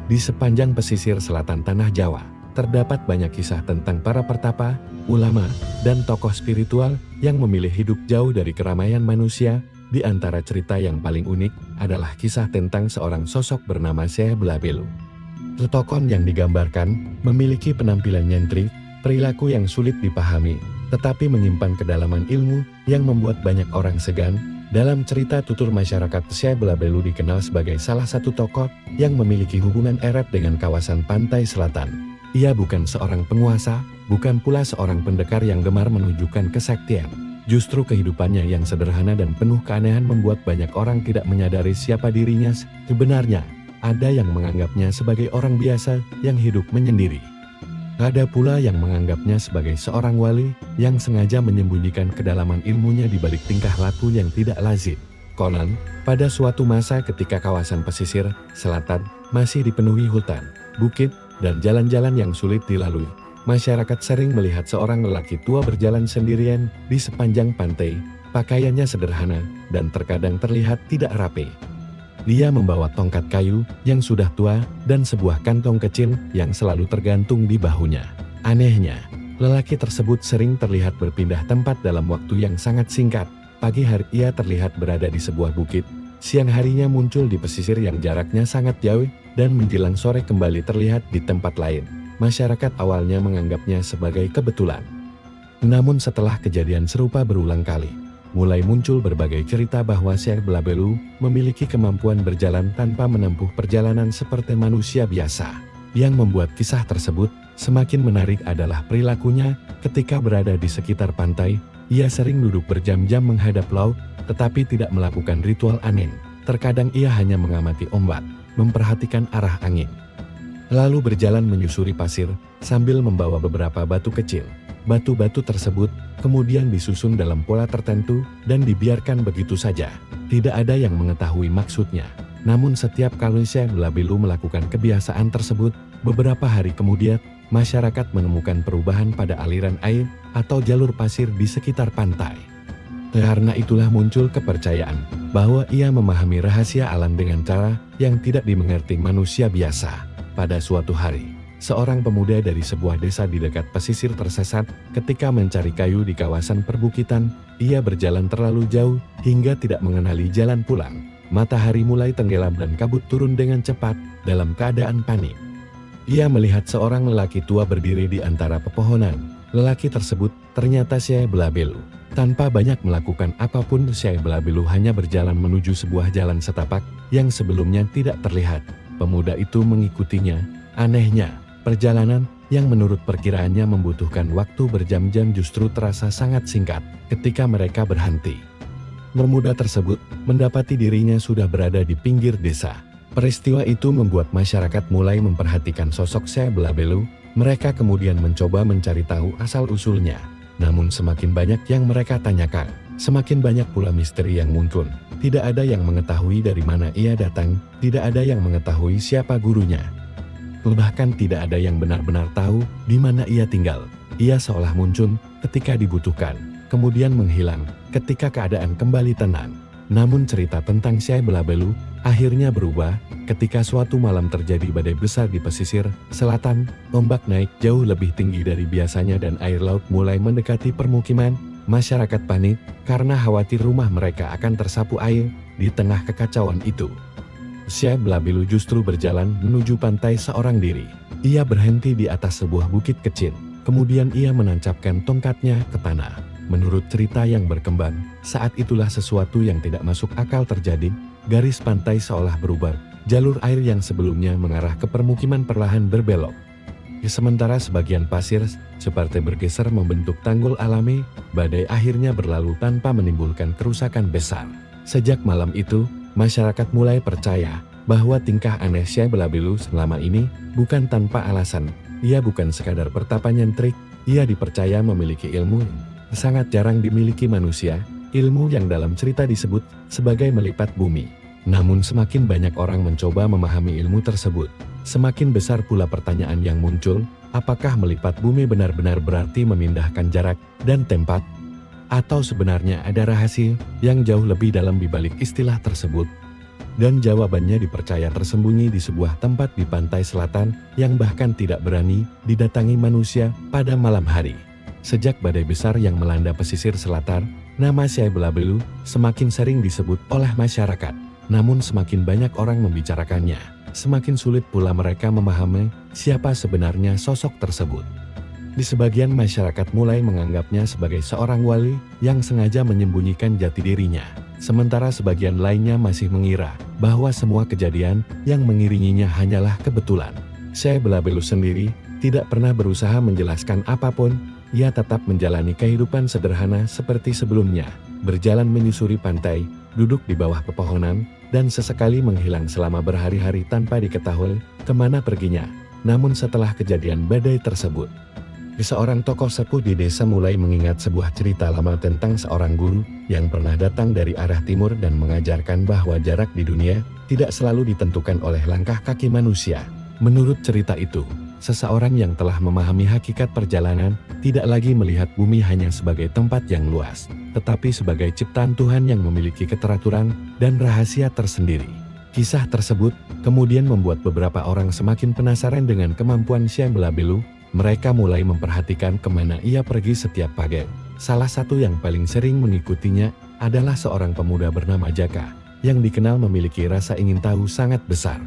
Di sepanjang pesisir selatan tanah Jawa, terdapat banyak kisah tentang para pertapa, ulama, dan tokoh spiritual yang memilih hidup jauh dari keramaian manusia. Di antara cerita yang paling unik adalah kisah tentang seorang sosok bernama Syekh Belabelu. Tokoh yang digambarkan memiliki penampilan nyentrik, perilaku yang sulit dipahami, tetapi menyimpan kedalaman ilmu yang membuat banyak orang segan. Dalam cerita tutur masyarakat, Syekh Belabelu dikenal sebagai salah satu tokoh yang memiliki hubungan erat dengan kawasan pantai selatan. Ia bukan seorang penguasa, bukan pula seorang pendekar yang gemar menunjukkan kesaktian. Justru kehidupannya yang sederhana dan penuh keanehan membuat banyak orang tidak menyadari siapa dirinya sebenarnya. Ada yang menganggapnya sebagai orang biasa yang hidup menyendiri. Ada pula yang menganggapnya sebagai seorang wali yang sengaja menyembunyikan kedalaman ilmunya di balik tingkah laku yang tidak lazim. Konon, pada suatu masa ketika kawasan pesisir selatan masih dipenuhi hutan, bukit, dan jalan-jalan yang sulit dilalui, masyarakat sering melihat seorang lelaki tua berjalan sendirian di sepanjang pantai. Pakaiannya sederhana dan terkadang terlihat tidak rapi. Dia membawa tongkat kayu yang sudah tua dan sebuah kantong kecil yang selalu tergantung di bahunya. Anehnya, lelaki tersebut sering terlihat berpindah tempat dalam waktu yang sangat singkat. Pagi hari ia terlihat berada di sebuah bukit, siang harinya muncul di pesisir yang jaraknya sangat jauh, dan menjelang sore kembali terlihat di tempat lain. Masyarakat awalnya menganggapnya sebagai kebetulan. Namun setelah kejadian serupa berulang kali, mulai muncul berbagai cerita bahwa Syekh Belabelu memiliki kemampuan berjalan tanpa menempuh perjalanan seperti manusia biasa. Yang membuat kisah tersebut semakin menarik adalah perilakunya ketika berada di sekitar pantai. Ia sering duduk berjam-jam menghadap laut, tetapi tidak melakukan ritual aneh. Terkadang ia hanya mengamati ombak, memperhatikan arah angin, lalu berjalan menyusuri pasir sambil membawa beberapa batu kecil. Batu-batu tersebut kemudian disusun dalam pola tertentu dan dibiarkan begitu saja. Tidak ada yang mengetahui maksudnya. Namun setiap kali Syekh Belabelu melakukan kebiasaan tersebut, beberapa hari kemudian, masyarakat menemukan perubahan pada aliran air atau jalur pasir di sekitar pantai. Karena itulah muncul kepercayaan bahwa ia memahami rahasia alam dengan cara yang tidak dimengerti manusia biasa. Pada suatu hari, seorang pemuda dari sebuah desa di dekat pesisir tersesat ketika mencari kayu di kawasan perbukitan. Ia berjalan terlalu jauh hingga tidak mengenali jalan pulang. Matahari mulai tenggelam dan kabut turun dengan cepat. Dalam keadaan panik, ia melihat seorang lelaki tua berdiri di antara pepohonan. Lelaki tersebut ternyata Syekh Belabelu. Tanpa banyak melakukan apapun, Syekh Belabelu hanya berjalan menuju sebuah jalan setapak yang sebelumnya tidak terlihat. Pemuda itu mengikutinya. Anehnya, perjalanan yang menurut perkiraannya membutuhkan waktu berjam-jam justru terasa sangat singkat ketika mereka berhenti. Pemuda tersebut mendapati dirinya sudah berada di pinggir desa. Peristiwa itu membuat masyarakat mulai memperhatikan sosok Syekh Belabelu. Mereka kemudian mencoba mencari tahu asal-usulnya. Namun semakin banyak yang mereka tanyakan, semakin banyak pula misteri yang muncul. Tidak ada yang mengetahui dari mana ia datang, tidak ada yang mengetahui siapa gurunya. Bahkan tidak ada yang benar-benar tahu di mana ia tinggal. Ia seolah muncul ketika dibutuhkan, kemudian menghilang ketika keadaan kembali tenang. Namun cerita tentang Syekh Belabelu akhirnya berubah ketika suatu malam terjadi badai besar di pesisir selatan. Ombak naik jauh lebih tinggi dari biasanya dan air laut mulai mendekati permukiman. Masyarakat panik karena khawatir rumah mereka akan tersapu air. Di tengah kekacauan itu, Syekh Belabelu justru berjalan menuju pantai seorang diri. Ia berhenti di atas sebuah bukit kecil. Kemudian ia menancapkan tongkatnya ke tanah. Menurut cerita yang berkembang, saat itulah sesuatu yang tidak masuk akal terjadi. Garis pantai seolah berubah. Jalur air yang sebelumnya mengarah ke permukiman perlahan berbelok. Sementara sebagian pasir seperti bergeser membentuk tanggul alami. Badai akhirnya berlalu tanpa menimbulkan kerusakan besar. Sejak malam itu, masyarakat mulai percaya bahwa tingkah aneh Syekh Belabelu selama ini bukan tanpa alasan. Ia bukan sekadar pertapa nyentrik. Ia dipercaya memiliki ilmu sangat jarang dimiliki manusia, ilmu yang dalam cerita disebut sebagai melipat bumi. Namun semakin banyak orang mencoba memahami ilmu tersebut, semakin besar pula pertanyaan yang muncul. Apakah melipat bumi benar-benar berarti memindahkan jarak dan tempat? Atau sebenarnya ada rahasia yang jauh lebih dalam di balik istilah tersebut? dan jawabannya dipercaya tersembunyi di sebuah tempat di pantai selatan yang bahkan tidak berani didatangi manusia pada malam hari. Sejak badai besar yang melanda pesisir selatan, nama Syekh Belabelu semakin sering disebut oleh masyarakat. Namun semakin banyak orang membicarakannya, semakin sulit pula mereka memahami siapa sebenarnya sosok tersebut. Di sebagian masyarakat mulai menganggapnya sebagai seorang wali yang sengaja menyembunyikan jati dirinya. Sementara sebagian lainnya masih mengira bahwa semua kejadian yang mengiringinya hanyalah kebetulan. Syekh Belabelu sendiri tidak pernah berusaha menjelaskan apapun. Ia tetap menjalani kehidupan sederhana seperti sebelumnya, berjalan menyusuri pantai, duduk di bawah pepohonan, dan sesekali menghilang selama berhari-hari tanpa diketahui kemana perginya. Namun setelah kejadian badai tersebut, seorang tokoh sepuh di desa mulai mengingat sebuah cerita lama tentang seorang guru yang pernah datang dari arah timur dan mengajarkan bahwa jarak di dunia tidak selalu ditentukan oleh langkah kaki manusia. Menurut cerita itu, seseorang yang telah memahami hakikat perjalanan tidak lagi melihat bumi hanya sebagai tempat yang luas, tetapi sebagai ciptaan Tuhan yang memiliki keteraturan dan rahasia tersendiri. Kisah tersebut kemudian membuat beberapa orang semakin penasaran dengan kemampuan Syekh Belabelu. Mereka mulai memperhatikan kemana ia pergi setiap pagi. Salah satu yang paling sering mengikutinya adalah seorang pemuda bernama Jaka, yang dikenal memiliki rasa ingin tahu sangat besar.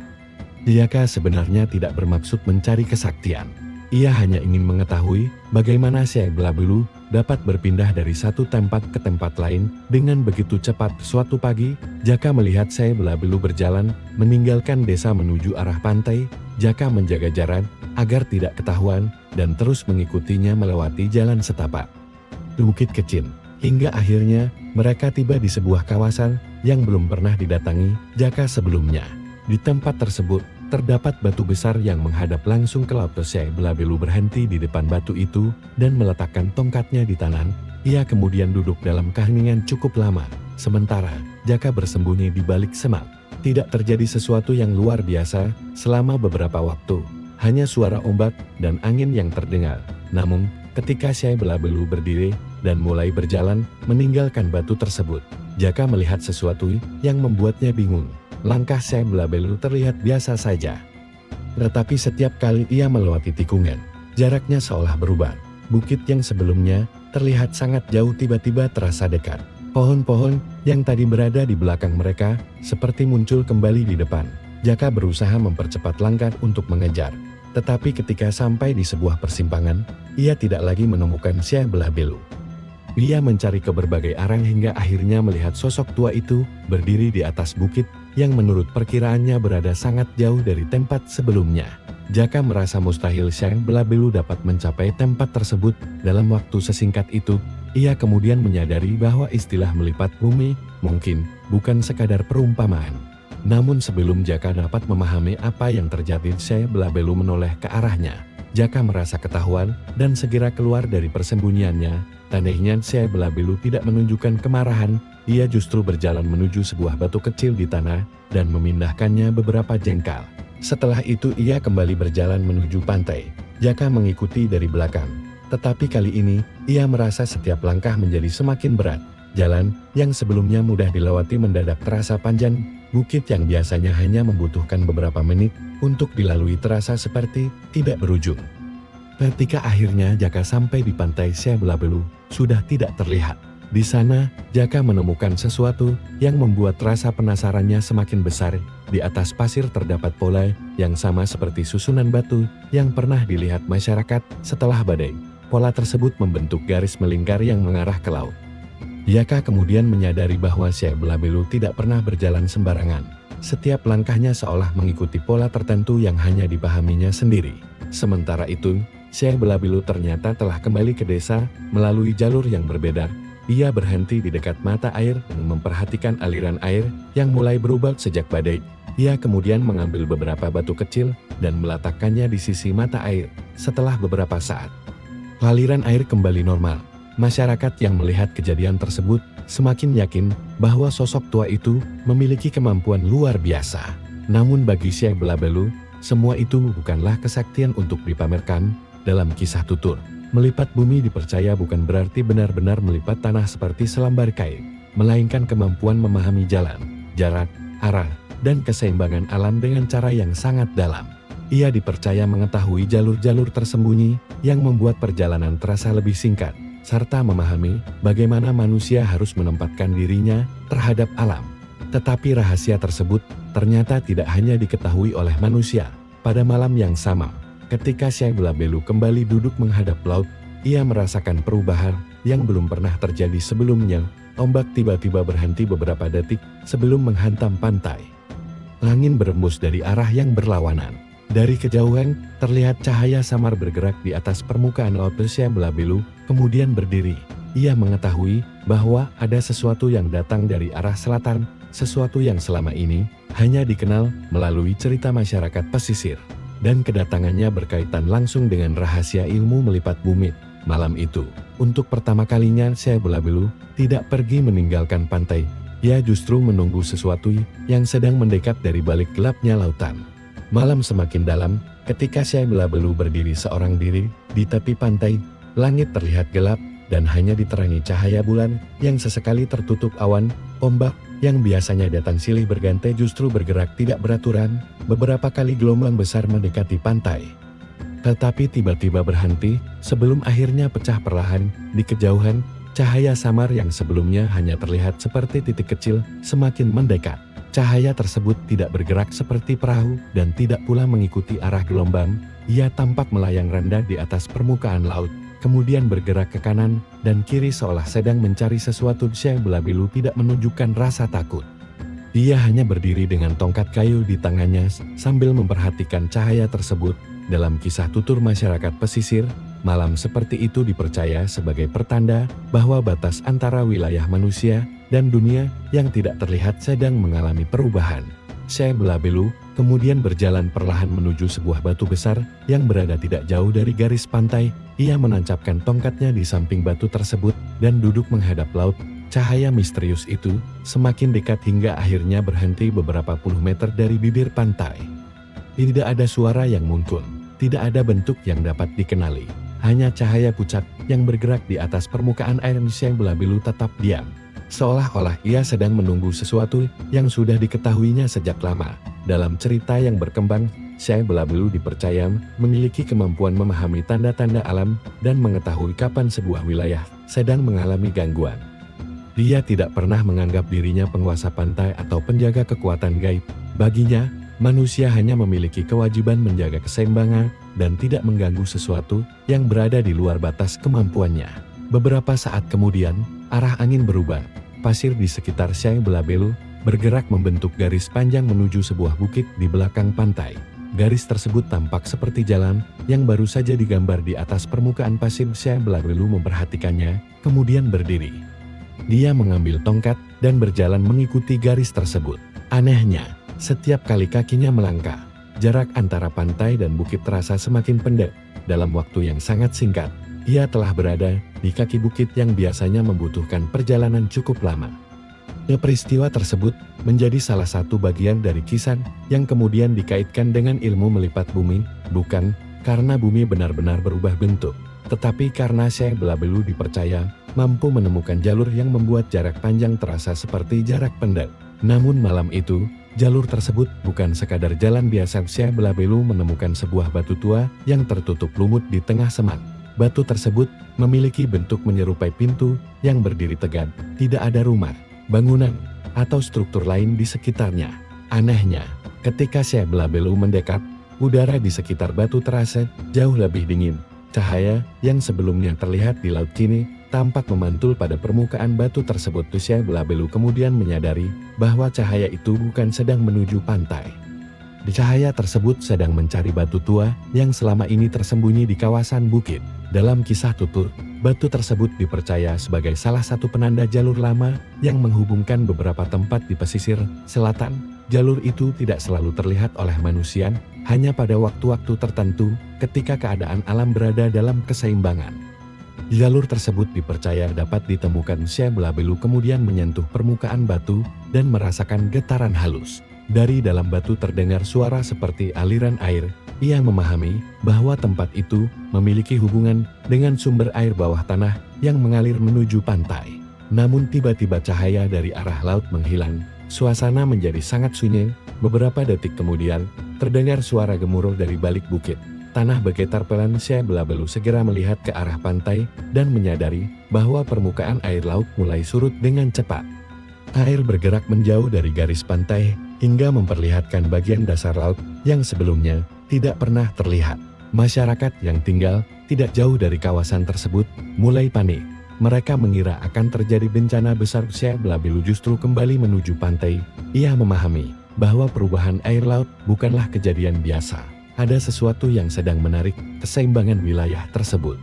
Jaka sebenarnya tidak bermaksud mencari kesaktian. Ia hanya ingin mengetahui bagaimana Syekh Belabelu dapat berpindah dari satu tempat ke tempat lain dengan begitu cepat. Suatu pagi, Jaka melihat Syekh Belabelu berjalan meninggalkan desa menuju arah pantai. Jaka menjaga jarak agar tidak ketahuan dan terus mengikutinya melewati jalan setapak, bukit kecil, hingga akhirnya mereka tiba di sebuah kawasan yang belum pernah didatangi Jaka sebelumnya. Di tempat tersebut terdapat batu besar yang menghadap langsung ke laut. Syekh Belabelu berhenti di depan batu itu dan meletakkan tongkatnya di tanah. Ia kemudian duduk dalam keheningan cukup lama, sementara Jaka bersembunyi di balik semak. Tidak terjadi sesuatu yang luar biasa selama beberapa waktu, hanya suara ombak dan angin yang terdengar. Namun, ketika Syekh Belabelu berdiri dan mulai berjalan meninggalkan batu tersebut, Jaka melihat sesuatu yang membuatnya bingung. Langkah Syekh Belabelu terlihat biasa saja, tetapi setiap kali ia melewati tikungan, jaraknya seolah berubah. Bukit yang sebelumnya terlihat sangat jauh tiba-tiba terasa dekat. Pohon-pohon yang tadi berada di belakang mereka seperti muncul kembali di depan. Jaka berusaha mempercepat langkah untuk mengejar. Tetapi ketika sampai di sebuah persimpangan, ia tidak lagi menemukan Syekh Belabelu. Ia mencari ke berbagai arah hingga akhirnya melihat sosok tua itu berdiri di atas bukit yang menurut perkiraannya berada sangat jauh dari tempat sebelumnya. Jaka merasa mustahil Syekh Belabelu dapat mencapai tempat tersebut dalam waktu sesingkat itu. Ia kemudian menyadari bahwa istilah melipat bumi mungkin bukan sekadar perumpamaan. Namun sebelum Jaka dapat memahami apa yang terjadi, Syekh Belabelu menoleh ke arahnya. Jaka merasa ketahuan dan segera keluar dari persembunyiannya. Anehnya Syekh Belabelu tidak menunjukkan kemarahan. Ia justru berjalan menuju sebuah batu kecil di tanah dan memindahkannya beberapa jengkal. Setelah itu ia kembali berjalan menuju pantai. Jaka mengikuti dari belakang. Tetapi kali ini, ia merasa setiap langkah menjadi semakin berat. Jalan yang sebelumnya mudah dilewati mendadak terasa panjang. Bukit yang biasanya hanya membutuhkan beberapa menit untuk dilalui terasa seperti tidak berujung. Ketika akhirnya Jaka sampai di pantai, Syekh Belabelu sudah tidak terlihat. Di sana, Jaka menemukan sesuatu yang membuat rasa penasarannya semakin besar. Di atas pasir terdapat pola yang sama seperti susunan batu yang pernah dilihat masyarakat setelah badai. Pola tersebut membentuk garis melingkar yang mengarah ke laut. Jaka kemudian menyadari bahwa Syekh Belabelu tidak pernah berjalan sembarangan. Setiap langkahnya seolah mengikuti pola tertentu yang hanya dipahaminya sendiri. Sementara itu, Syekh Belabelu ternyata telah kembali ke desa melalui jalur yang berbeda. Ia berhenti di dekat mata air dan memperhatikan aliran air yang mulai berubah sejak badai. Ia kemudian mengambil beberapa batu kecil dan meletakkannya di sisi mata air. Setelah beberapa saat, aliran air kembali normal. Masyarakat yang melihat kejadian tersebut semakin yakin bahwa sosok tua itu memiliki kemampuan luar biasa. Namun bagi Syekh Belabelu, semua itu bukanlah kesaktian untuk dipamerkan. Dalam kisah tutur, melipat bumi dipercaya bukan berarti benar-benar melipat tanah seperti selembar kain, melainkan kemampuan memahami jalan, jarak, arah, dan keseimbangan alam dengan cara yang sangat dalam. Ia dipercaya mengetahui jalur-jalur tersembunyi yang membuat perjalanan terasa lebih singkat, serta memahami bagaimana manusia harus menempatkan dirinya terhadap alam. Tetapi rahasia tersebut ternyata tidak hanya diketahui oleh manusia. Pada malam yang sama, ketika Syekh Belabelu kembali duduk menghadap laut, ia merasakan perubahan yang belum pernah terjadi sebelumnya. Ombak tiba-tiba berhenti beberapa detik sebelum menghantam pantai. Angin berembus dari arah yang berlawanan. Dari kejauhan, terlihat cahaya samar bergerak di atas permukaan laut. Syekh Belabelu kemudian berdiri. Ia mengetahui bahwa ada sesuatu yang datang dari arah selatan, sesuatu yang selama ini hanya dikenal melalui cerita masyarakat pesisir. Dan kedatangannya berkaitan langsung dengan rahasia ilmu melipat bumi. Malam itu, untuk pertama kalinya Syekh Belabelu tidak pergi meninggalkan pantai. Ia justru menunggu sesuatu yang sedang mendekat dari balik gelapnya lautan. Malam semakin dalam, ketika Syekh Belabelu berdiri seorang diri di tepi pantai, langit terlihat gelap dan hanya diterangi cahaya bulan yang sesekali tertutup awan. Ombak yang biasanya datang silih berganti justru bergerak tidak beraturan. Beberapa kali gelombang besar mendekati pantai, tetapi tiba-tiba berhenti sebelum akhirnya pecah perlahan. Di kejauhan, cahaya samar yang sebelumnya hanya terlihat seperti titik kecil semakin mendekat. Cahaya tersebut tidak bergerak seperti perahu dan tidak pula mengikuti arah gelombang. Ia tampak melayang rendah di atas permukaan laut, kemudian bergerak ke kanan dan kiri seolah sedang mencari sesuatu. Syekh Belabelu tidak menunjukkan rasa takut. Dia hanya berdiri dengan tongkat kayu di tangannya sambil memperhatikan cahaya tersebut. Dalam kisah tutur masyarakat pesisir, malam seperti itu dipercaya sebagai pertanda bahwa batas antara wilayah manusia dan dunia yang tidak terlihat sedang mengalami perubahan. Syekh Belabelu kemudian berjalan perlahan menuju sebuah batu besar yang berada tidak jauh dari garis pantai. Ia menancapkan tongkatnya di samping batu tersebut dan duduk menghadap laut. Cahaya misterius itu semakin dekat hingga akhirnya berhenti beberapa puluh meter dari bibir pantai. Tidak ada suara yang muncul, tidak ada bentuk yang dapat dikenali. Hanya cahaya pucat yang bergerak di atas permukaan air. Syekh Belabelu tetap diam, seolah-olah ia sedang menunggu sesuatu yang sudah diketahuinya sejak lama. Dalam cerita yang berkembang, Syekh Belabelu dipercaya memiliki kemampuan memahami tanda-tanda alam dan mengetahui kapan sebuah wilayah sedang mengalami gangguan. Dia tidak pernah menganggap dirinya penguasa pantai atau penjaga kekuatan gaib. Baginya, manusia hanya memiliki kewajiban menjaga keseimbangan dan tidak mengganggu sesuatu yang berada di luar batas kemampuannya. Beberapa saat kemudian, arah angin berubah. Pasir di sekitar Syekh Belabelu bergerak membentuk garis panjang menuju sebuah bukit di belakang pantai. Garis tersebut tampak seperti jalan yang baru saja digambar di atas permukaan pasir. Syekh Belabelu memperhatikannya, kemudian berdiri. Dia mengambil tongkat dan berjalan mengikuti garis tersebut. Anehnya, setiap kali kakinya melangkah, jarak antara pantai dan bukit terasa semakin pendek. Dalam waktu yang sangat singkat, ia telah berada di kaki bukit yang biasanya membutuhkan perjalanan cukup lama. Peristiwa tersebut menjadi salah satu bagian dari kisah yang kemudian dikaitkan dengan ilmu melipat bumi, bukan karena bumi benar-benar berubah bentuk, tetapi karena Syekh Belabelu dipercaya mampu menemukan jalur yang membuat jarak panjang terasa seperti jarak pendek. Namun malam itu, jalur tersebut bukan sekadar jalan biasa. Syekh Belabelu menemukan sebuah batu tua yang tertutup lumut di tengah semak. Batu tersebut memiliki bentuk menyerupai pintu yang berdiri tegak. Tidak ada rumah, bangunan, atau struktur lain di sekitarnya. Anehnya, ketika Syekh Belabelu mendekat, udara di sekitar batu terasa jauh lebih dingin. Cahaya yang sebelumnya terlihat di laut kini tampak memantul pada permukaan batu tersebut. Syekh Belabelu kemudian menyadari bahwa cahaya itu bukan sedang menuju pantai. Cahaya tersebut sedang mencari batu tua yang selama ini tersembunyi di kawasan bukit. Dalam kisah tutur, batu tersebut dipercaya sebagai salah satu penanda jalur lama yang menghubungkan beberapa tempat di pesisir selatan. Jalur itu tidak selalu terlihat oleh manusia, hanya pada waktu-waktu tertentu ketika keadaan alam berada dalam keseimbangan. Jalur tersebut dipercaya dapat ditemukan. Syekh Belabelu kemudian menyentuh permukaan batu dan merasakan getaran halus. Dari dalam batu terdengar suara seperti aliran air. Ia memahami bahwa tempat itu memiliki hubungan dengan sumber air bawah tanah yang mengalir menuju pantai. Namun tiba-tiba cahaya dari arah laut menghilang. suasana menjadi sangat sunyi. Beberapa detik kemudian, terdengar suara gemuruh dari balik bukit. Tanah bergetar pelan. Syekh Belabelu segera melihat ke arah pantai dan menyadari bahwa permukaan air laut mulai surut dengan cepat. Air bergerak menjauh dari garis pantai hingga memperlihatkan bagian dasar laut yang sebelumnya tidak pernah terlihat. Masyarakat yang tinggal tidak jauh dari kawasan tersebut mulai panik. Mereka mengira akan terjadi bencana besar. Syekh Belabelu justru kembali menuju pantai. Ia memahami bahwa perubahan air laut bukanlah kejadian biasa. Ada sesuatu yang sedang menarik keseimbangan wilayah tersebut.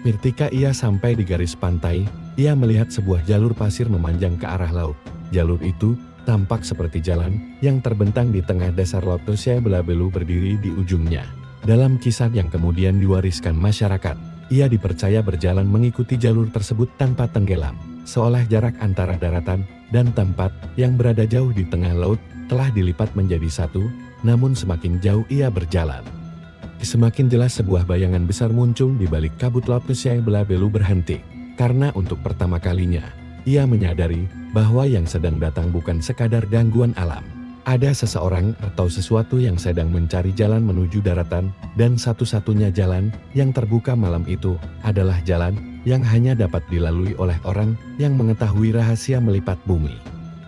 Ketika ia sampai di garis pantai, ia melihat sebuah jalur pasir memanjang ke arah laut. Jalur itu tampak seperti jalan yang terbentang di tengah dasar laut. Syekh Belabelu berdiri di ujungnya. Dalam kisah yang kemudian diwariskan masyarakat, ia dipercaya berjalan mengikuti jalur tersebut tanpa tenggelam, seolah jarak antara daratan dan tempat yang berada jauh di tengah laut telah dilipat menjadi satu. Namun semakin jauh ia berjalan, semakin jelas sebuah bayangan besar muncul di balik kabut laut. Syekh Belabelu berhenti, karena untuk pertama kalinya, ia menyadari bahwa yang sedang datang bukan sekadar gangguan alam. Ada seseorang atau sesuatu yang sedang mencari jalan menuju daratan, dan satu-satunya jalan yang terbuka malam itu adalah jalan yang hanya dapat dilalui oleh orang yang mengetahui rahasia melipat bumi.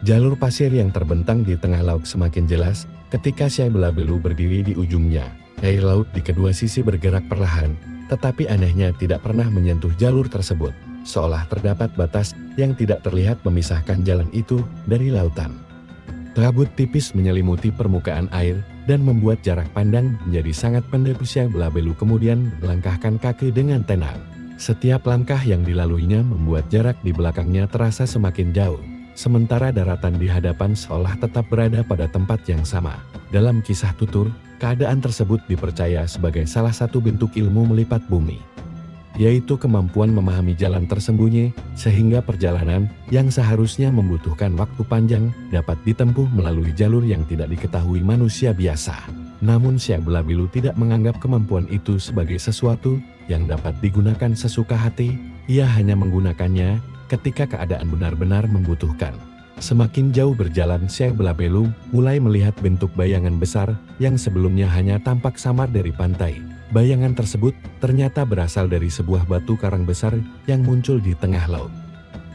Jalur pasir yang terbentang di tengah laut semakin jelas ketika Syekh Belabelu berdiri di ujungnya. Air laut di kedua sisi bergerak perlahan, tetapi anehnya tidak pernah menyentuh jalur tersebut, seolah terdapat batas yang tidak terlihat memisahkan jalan itu dari lautan. Kabut tipis menyelimuti permukaan air dan membuat jarak pandang menjadi sangat pendek. Syekh Belabelu kemudian melangkahkan kaki dengan tenang. Setiap langkah yang dilaluinya membuat jarak di belakangnya terasa semakin jauh, sementara daratan di hadapan seolah tetap berada pada tempat yang sama. Dalam kisah tutur, keadaan tersebut dipercaya sebagai salah satu bentuk ilmu melipat bumi, yaitu kemampuan memahami jalan tersembunyi, sehingga perjalanan yang seharusnya membutuhkan waktu panjang dapat ditempuh melalui jalur yang tidak diketahui manusia biasa. Namun Syekh Belabelu tidak menganggap kemampuan itu sebagai sesuatu yang dapat digunakan sesuka hati. Ia hanya menggunakannya ketika keadaan benar-benar membutuhkan. Semakin jauh berjalan, Syekh Belabelu mulai melihat bentuk bayangan besar yang sebelumnya hanya tampak samar dari pantai. Bayangan tersebut ternyata berasal dari sebuah batu karang besar yang muncul di tengah laut.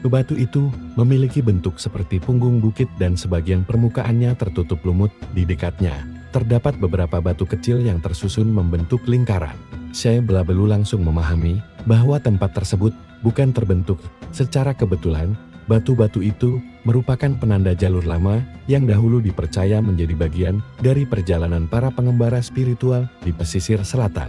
Batu itu memiliki bentuk seperti punggung bukit dan sebagian permukaannya tertutup lumut. Di dekatnya, terdapat beberapa batu kecil yang tersusun membentuk lingkaran. Syekh Belabelu langsung memahami bahwa tempat tersebut bukan terbentuk secara kebetulan. Batu-batu itu merupakan penanda jalur lama yang dahulu dipercaya menjadi bagian dari perjalanan para pengembara spiritual di pesisir selatan.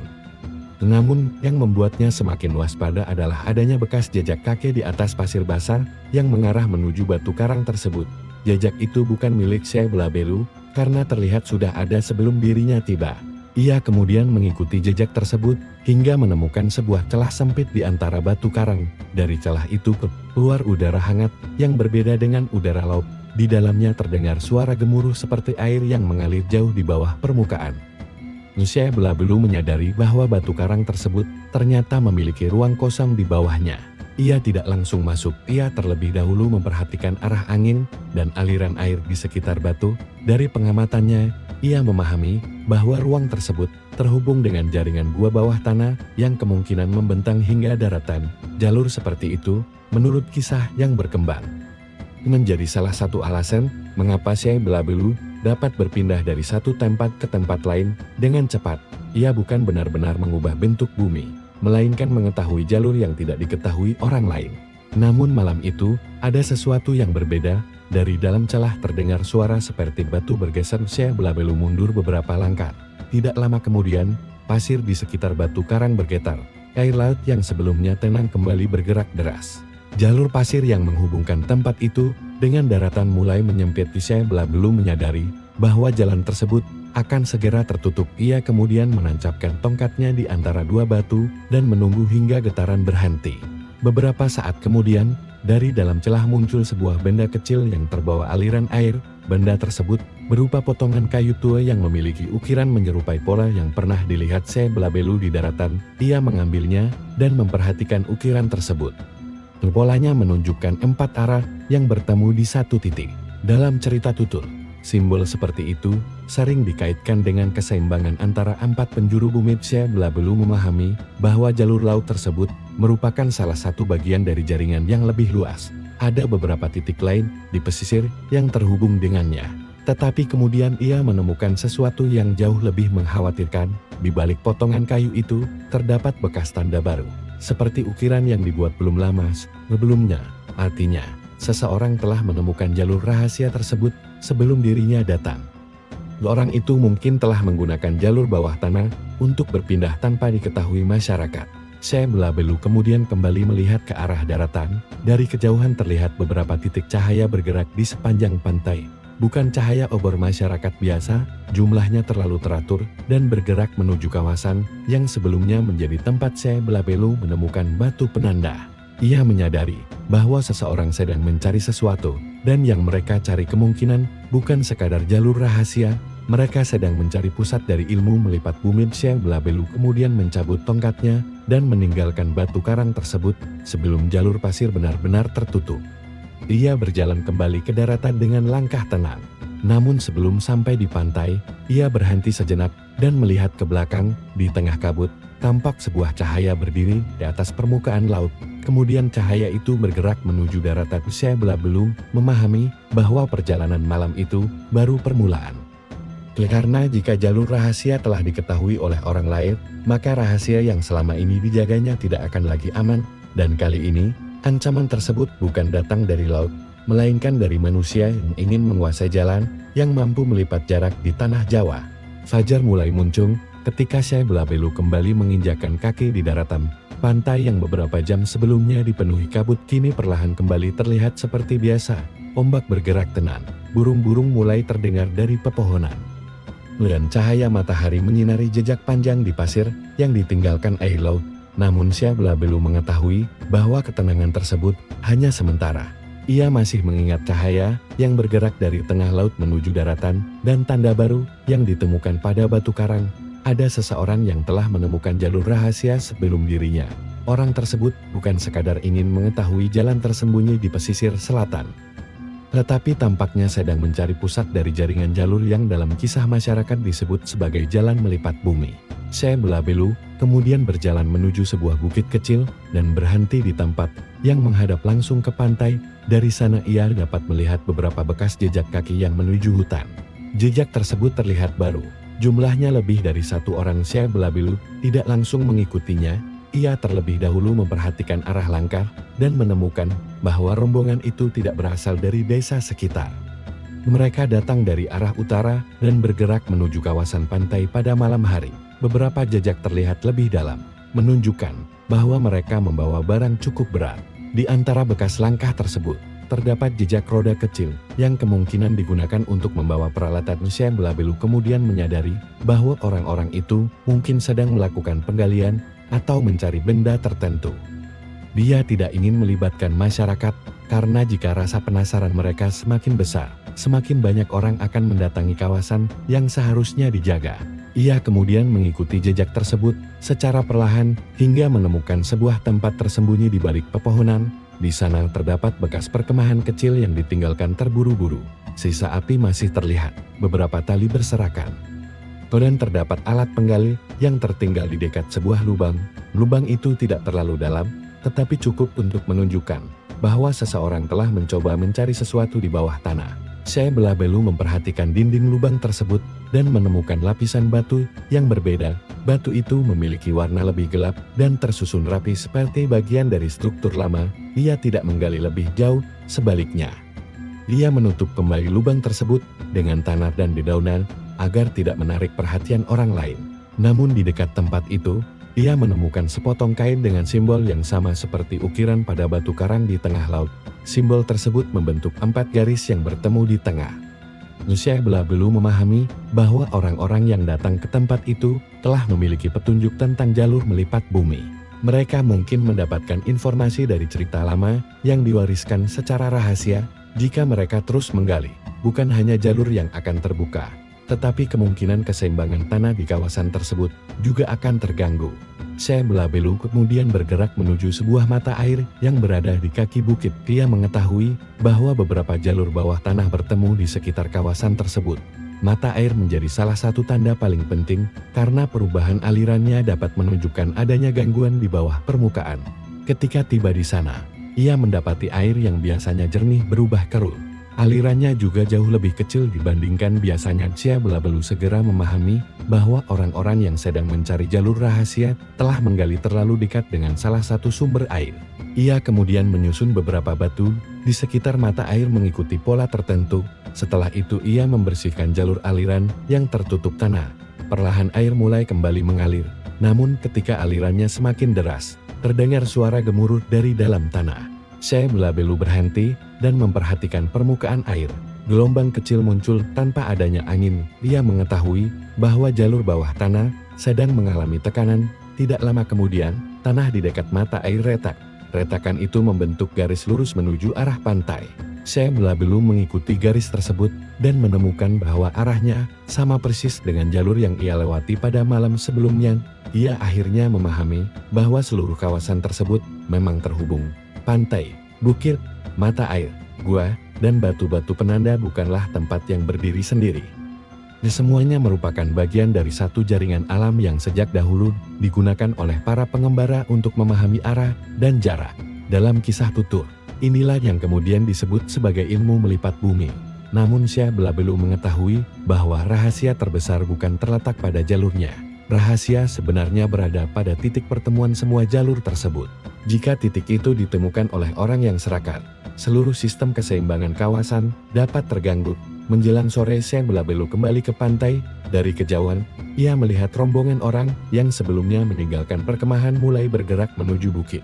Namun, yang membuatnya semakin waspada adalah adanya bekas jejak kaki di atas pasir basah yang mengarah menuju batu karang tersebut. Jejak itu bukan milik Syekh Belabelu karena terlihat sudah ada sebelum dirinya tiba. Ia kemudian mengikuti jejak tersebut hingga menemukan sebuah celah sempit di antara batu karang. Dari celah itu keluar udara hangat yang berbeda dengan udara laut. Di dalamnya terdengar suara gemuruh seperti air yang mengalir jauh di bawah permukaan. Syekh Belabelu menyadari bahwa batu karang tersebut ternyata memiliki ruang kosong di bawahnya. Ia tidak langsung masuk. Ia terlebih dahulu memperhatikan arah angin dan aliran air di sekitar batu. Dari pengamatannya, ia memahami bahwa ruang tersebut terhubung dengan jaringan gua bawah tanah yang kemungkinan membentang hingga daratan. Jalur seperti itu, menurut kisah yang berkembang, menjadi salah satu alasan mengapa Syekh Belabelu dapat berpindah dari satu tempat ke tempat lain dengan cepat. Ia bukan benar-benar mengubah bentuk bumi, melainkan mengetahui jalur yang tidak diketahui orang lain. Namun malam itu, ada sesuatu yang berbeda. Dari dalam celah terdengar suara seperti batu bergeser. Syekh Belabelu mundur beberapa langkah. Tidak lama kemudian, pasir di sekitar batu karang bergetar. Air laut yang sebelumnya tenang kembali bergerak deras. Jalur pasir yang menghubungkan tempat itu dengan daratan mulai menyempit. Syekh Belabelu menyadari bahwa jalan tersebut akan segera tertutup. Ia kemudian menancapkan tongkatnya di antara dua batu dan menunggu hingga getaran berhenti. Beberapa saat kemudian, dari dalam celah muncul sebuah benda kecil yang terbawa aliran air. Benda tersebut berupa potongan kayu tua yang memiliki ukiran menyerupai pola yang pernah dilihat Syekh Belabelu di daratan. Ia mengambilnya dan memperhatikan ukiran tersebut. Polanya menunjukkan 4 arah yang bertemu di satu titik. Dalam cerita tutur, simbol seperti itu sering dikaitkan dengan keseimbangan antara 4 penjuru bumi. Syekh Belabelu memahami bahwa jalur laut tersebut merupakan salah satu bagian dari jaringan yang lebih luas. Ada beberapa titik lain di pesisir yang terhubung dengannya. Tetapi kemudian ia menemukan sesuatu yang jauh lebih mengkhawatirkan. Di balik potongan kayu itu terdapat bekas tanda baru, seperti ukiran yang dibuat belum lama sebelumnya. Artinya, seseorang telah menemukan jalur rahasia tersebut sebelum dirinya datang. Orang itu mungkin telah menggunakan jalur bawah tanah untuk berpindah tanpa diketahui masyarakat. Syekh Belabelu kemudian kembali melihat ke arah daratan. Dari kejauhan terlihat beberapa titik cahaya bergerak di sepanjang pantai. Bukan cahaya obor masyarakat biasa, jumlahnya terlalu teratur dan bergerak menuju kawasan yang sebelumnya menjadi tempat Syekh Belabelu menemukan batu penanda. Ia menyadari bahwa seseorang sedang mencari sesuatu, dan yang mereka cari kemungkinan bukan sekadar jalur rahasia, mereka sedang mencari pusat dari ilmu melipat bumi. Syekh Belabelu kemudian mencabut tongkatnya dan meninggalkan batu karang tersebut sebelum jalur pasir benar-benar tertutup. Ia berjalan kembali ke daratan dengan langkah tenang. Namun sebelum sampai di pantai, ia berhenti sejenak dan melihat ke belakang. Di tengah kabut, tampak sebuah cahaya berdiri di atas permukaan laut. Kemudian cahaya itu bergerak menuju daratan. Syekh Belabelu memahami bahwa perjalanan malam itu baru permulaan. Karena jika jalur rahasia telah diketahui oleh orang lain, maka rahasia yang selama ini dijaganya tidak akan lagi aman. Dan kali ini, ancaman tersebut bukan datang dari laut, melainkan dari manusia yang ingin menguasai jalan yang mampu melipat jarak di tanah Jawa. Fajar mulai muncul ketika Syekh Belabelu kembali menginjakkan kaki di daratan. Pantai yang beberapa jam sebelumnya dipenuhi kabut kini perlahan kembali terlihat seperti biasa. Ombak bergerak tenang, burung-burung mulai terdengar dari pepohonan. Dan cahaya matahari menyinari jejak panjang di pasir yang ditinggalkan air laut. Namun Syekh Belabelu mengetahui bahwa ketenangan tersebut hanya sementara. Ia masih mengingat cahaya yang bergerak dari tengah laut menuju daratan dan tanda baru yang ditemukan pada batu karang. Ada seseorang yang telah menemukan jalur rahasia sebelum dirinya. Orang tersebut bukan sekadar ingin mengetahui jalan tersembunyi di pesisir selatan, tetapi tampaknya sedang mencari pusat dari jaringan jalur yang dalam kisah masyarakat disebut sebagai jalan melipat bumi. Syekh Belabelu kemudian berjalan menuju sebuah bukit kecil dan berhenti di tempat yang menghadap langsung ke pantai. Dari sana ia dapat melihat beberapa bekas jejak kaki yang menuju hutan. Jejak tersebut terlihat baru. Jumlahnya lebih dari 1 orang. Syekh Belabelu tidak langsung mengikutinya. Ia terlebih dahulu memperhatikan arah langkah dan menemukan bahwa rombongan itu tidak berasal dari desa sekitar. Mereka datang dari arah utara dan bergerak menuju kawasan pantai pada malam hari. Beberapa jejak terlihat lebih dalam, menunjukkan bahwa mereka membawa barang cukup berat. Di antara bekas langkah tersebut, terdapat jejak roda kecil yang kemungkinan digunakan untuk membawa peralatan. Syekh Belabelu kemudian menyadari bahwa orang-orang itu mungkin sedang melakukan penggalian atau mencari benda tertentu. Dia tidak ingin melibatkan masyarakat, karena jika rasa penasaran mereka semakin besar, semakin banyak orang akan mendatangi kawasan yang seharusnya dijaga. Ia kemudian mengikuti jejak tersebut secara perlahan hingga menemukan sebuah tempat tersembunyi di balik pepohonan. Di sana terdapat bekas perkemahan kecil yang ditinggalkan terburu-buru. Sisa api masih terlihat, beberapa tali berserakan. Dan terdapat alat penggali yang tertinggal di dekat sebuah lubang. Lubang itu tidak terlalu dalam, tetapi cukup untuk menunjukkan bahwa seseorang telah mencoba mencari sesuatu di bawah tanah. Syekh Belabelu memperhatikan dinding lubang tersebut dan menemukan lapisan batu yang berbeda. Batu itu memiliki warna lebih gelap dan tersusun rapi seperti bagian dari struktur lama. Ia tidak menggali lebih jauh, sebaliknya. Ia menutup kembali lubang tersebut dengan tanah dan dedaunan agar tidak menarik perhatian orang lain. Namun di dekat tempat itu, ia menemukan sepotong kain dengan simbol yang sama seperti ukiran pada batu karang di tengah laut. Simbol tersebut membentuk 4 garis yang bertemu di tengah. Syekh Belabelu memahami bahwa orang-orang yang datang ke tempat itu telah memiliki petunjuk tentang jalur melipat bumi. Mereka mungkin mendapatkan informasi dari cerita lama yang diwariskan secara rahasia. Jika mereka terus menggali, bukan hanya jalur yang akan terbuka, tetapi kemungkinan keseimbangan tanah di kawasan tersebut juga akan terganggu. Syekh Belabelu kemudian bergerak menuju sebuah mata air yang berada di kaki bukit. Dia mengetahui bahwa beberapa jalur bawah tanah bertemu di sekitar kawasan tersebut. Mata air menjadi salah satu tanda paling penting karena perubahan alirannya dapat menunjukkan adanya gangguan di bawah permukaan. Ketika tiba di sana, ia mendapati air yang biasanya jernih berubah keruh. Alirannya juga jauh lebih kecil dibandingkan biasanya. Syekh Belabelu segera memahami bahwa orang-orang yang sedang mencari jalur rahasia telah menggali terlalu dekat dengan salah satu sumber air. Ia kemudian menyusun beberapa batu di sekitar mata air mengikuti pola tertentu. Setelah itu ia membersihkan jalur aliran yang tertutup tanah. Perlahan air mulai kembali mengalir. Namun ketika alirannya semakin deras, terdengar suara gemuruh dari dalam tanah. Syekh Belabelu berhenti dan memperhatikan permukaan air. Gelombang kecil muncul tanpa adanya angin. Dia mengetahui bahwa jalur bawah tanah sedang mengalami tekanan. Tidak lama kemudian, tanah di dekat mata air retak. Retakan itu membentuk garis lurus menuju arah pantai. Syekh Belabelu mengikuti garis tersebut dan menemukan bahwa arahnya sama persis dengan jalur yang ia lewati pada malam sebelumnya. Ia akhirnya memahami bahwa seluruh kawasan tersebut memang terhubung. Pantai, bukit, mata air, gua, dan batu-batu penanda bukanlah tempat yang berdiri sendiri. Semuanya merupakan bagian dari satu jaringan alam yang sejak dahulu digunakan oleh para pengembara untuk memahami arah dan jarak. Dalam kisah tutur, inilah yang kemudian disebut sebagai ilmu melipat bumi. Namun Syekh Belabelu mengetahui bahwa rahasia terbesar bukan terletak pada jalurnya. Rahasia sebenarnya berada pada titik pertemuan semua jalur tersebut. Jika titik itu ditemukan oleh orang yang serakah, seluruh sistem keseimbangan kawasan dapat terganggu. Menjelang sore Syekh Belabelu kembali ke pantai. Dari kejauhan, ia melihat rombongan orang yang sebelumnya meninggalkan perkemahan mulai bergerak menuju bukit.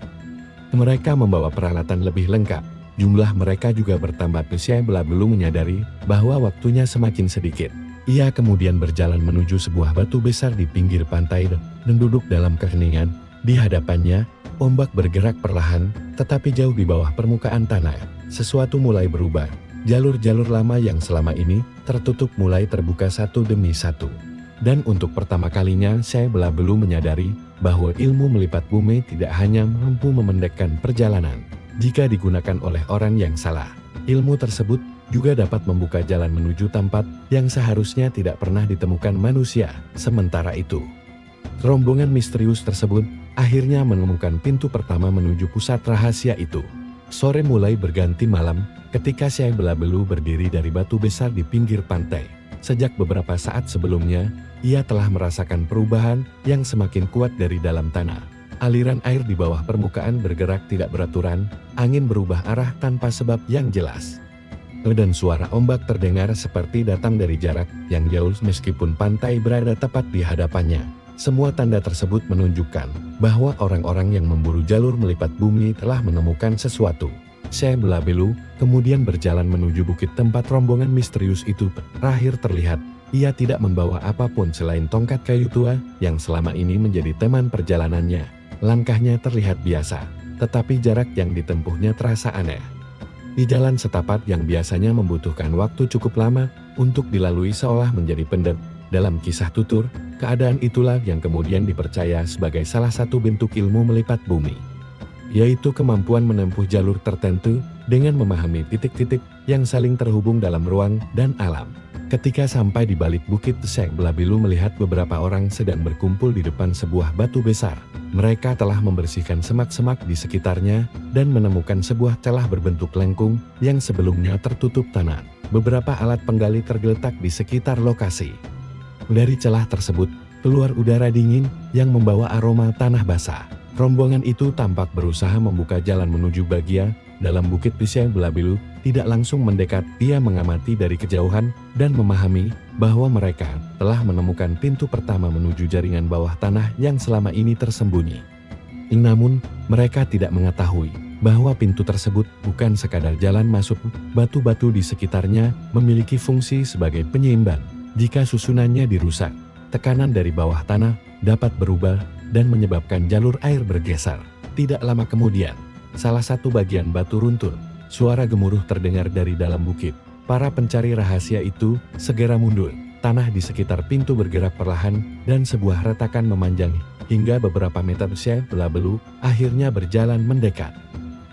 Mereka membawa peralatan lebih lengkap. Jumlah mereka juga bertambah. Syekh Belabelu menyadari bahwa waktunya semakin sedikit. Ia kemudian berjalan menuju sebuah batu besar di pinggir pantai dan duduk dalam keheningan. Di hadapannya, ombak bergerak perlahan, tetapi jauh di bawah permukaan tanah. Sesuatu mulai berubah. Jalur-jalur lama yang selama ini tertutup mulai terbuka satu demi satu. Dan untuk pertama kalinya Syekh Belabelu menyadari bahwa ilmu melipat bumi tidak hanya mampu memendekkan perjalanan. Jika digunakan oleh orang yang salah, ilmu tersebut juga dapat membuka jalan menuju tempat yang seharusnya tidak pernah ditemukan manusia. Sementara itu, rombongan misterius tersebut akhirnya menemukan pintu pertama menuju pusat rahasia itu. Sore mulai berganti malam ketika Syekh Belabelu berdiri dari batu besar di pinggir pantai. Sejak beberapa saat sebelumnya, ia telah merasakan perubahan yang semakin kuat dari dalam tanah. Aliran air di bawah permukaan bergerak tidak beraturan, angin berubah arah tanpa sebab yang jelas. Dan suara ombak terdengar seperti datang dari jarak yang jauh meskipun pantai berada tepat di hadapannya. Semua tanda tersebut menunjukkan bahwa orang-orang yang memburu jalur melipat bumi telah menemukan sesuatu. Syekh Belabelu kemudian berjalan menuju bukit tempat rombongan misterius itu terakhir terlihat. Ia tidak membawa apapun selain tongkat kayu tua yang selama ini menjadi teman perjalanannya. Langkahnya terlihat biasa, tetapi jarak yang ditempuhnya terasa aneh. Di jalan setapak yang biasanya membutuhkan waktu cukup lama untuk dilalui seolah menjadi pendek. Dalam kisah tutur, keadaan itulah yang kemudian dipercaya sebagai salah satu bentuk ilmu melipat bumi, yaitu kemampuan menempuh jalur tertentu dengan memahami titik-titik yang saling terhubung dalam ruang dan alam. Ketika sampai di balik bukit, Syekh Belabelu melihat beberapa orang sedang berkumpul di depan sebuah batu besar. Mereka telah membersihkan semak-semak di sekitarnya dan menemukan sebuah celah berbentuk lengkung yang sebelumnya tertutup tanah. Beberapa alat penggali tergeletak di sekitar lokasi. Dari celah tersebut, keluar udara dingin yang membawa aroma tanah basah. Rombongan itu tampak berusaha membuka jalan menuju bagian dalam bukit. Syekh Belabelu tidak langsung mendekat. Dia mengamati dari kejauhan dan memahami bahwa mereka telah menemukan pintu pertama menuju jaringan bawah tanah yang selama ini tersembunyi. Namun, mereka tidak mengetahui bahwa pintu tersebut bukan sekadar jalan masuk. Batu-batu di sekitarnya memiliki fungsi sebagai penyeimbang. Jika susunannya dirusak, tekanan dari bawah tanah dapat berubah dan menyebabkan jalur air bergeser. Tidak lama kemudian, salah satu bagian batu runtuh. Suara gemuruh terdengar dari dalam bukit. Para pencari rahasia itu segera mundur. Tanah di sekitar pintu bergerak perlahan dan sebuah retakan memanjang hingga beberapa meter. Syekh Belabelu akhirnya berjalan mendekat.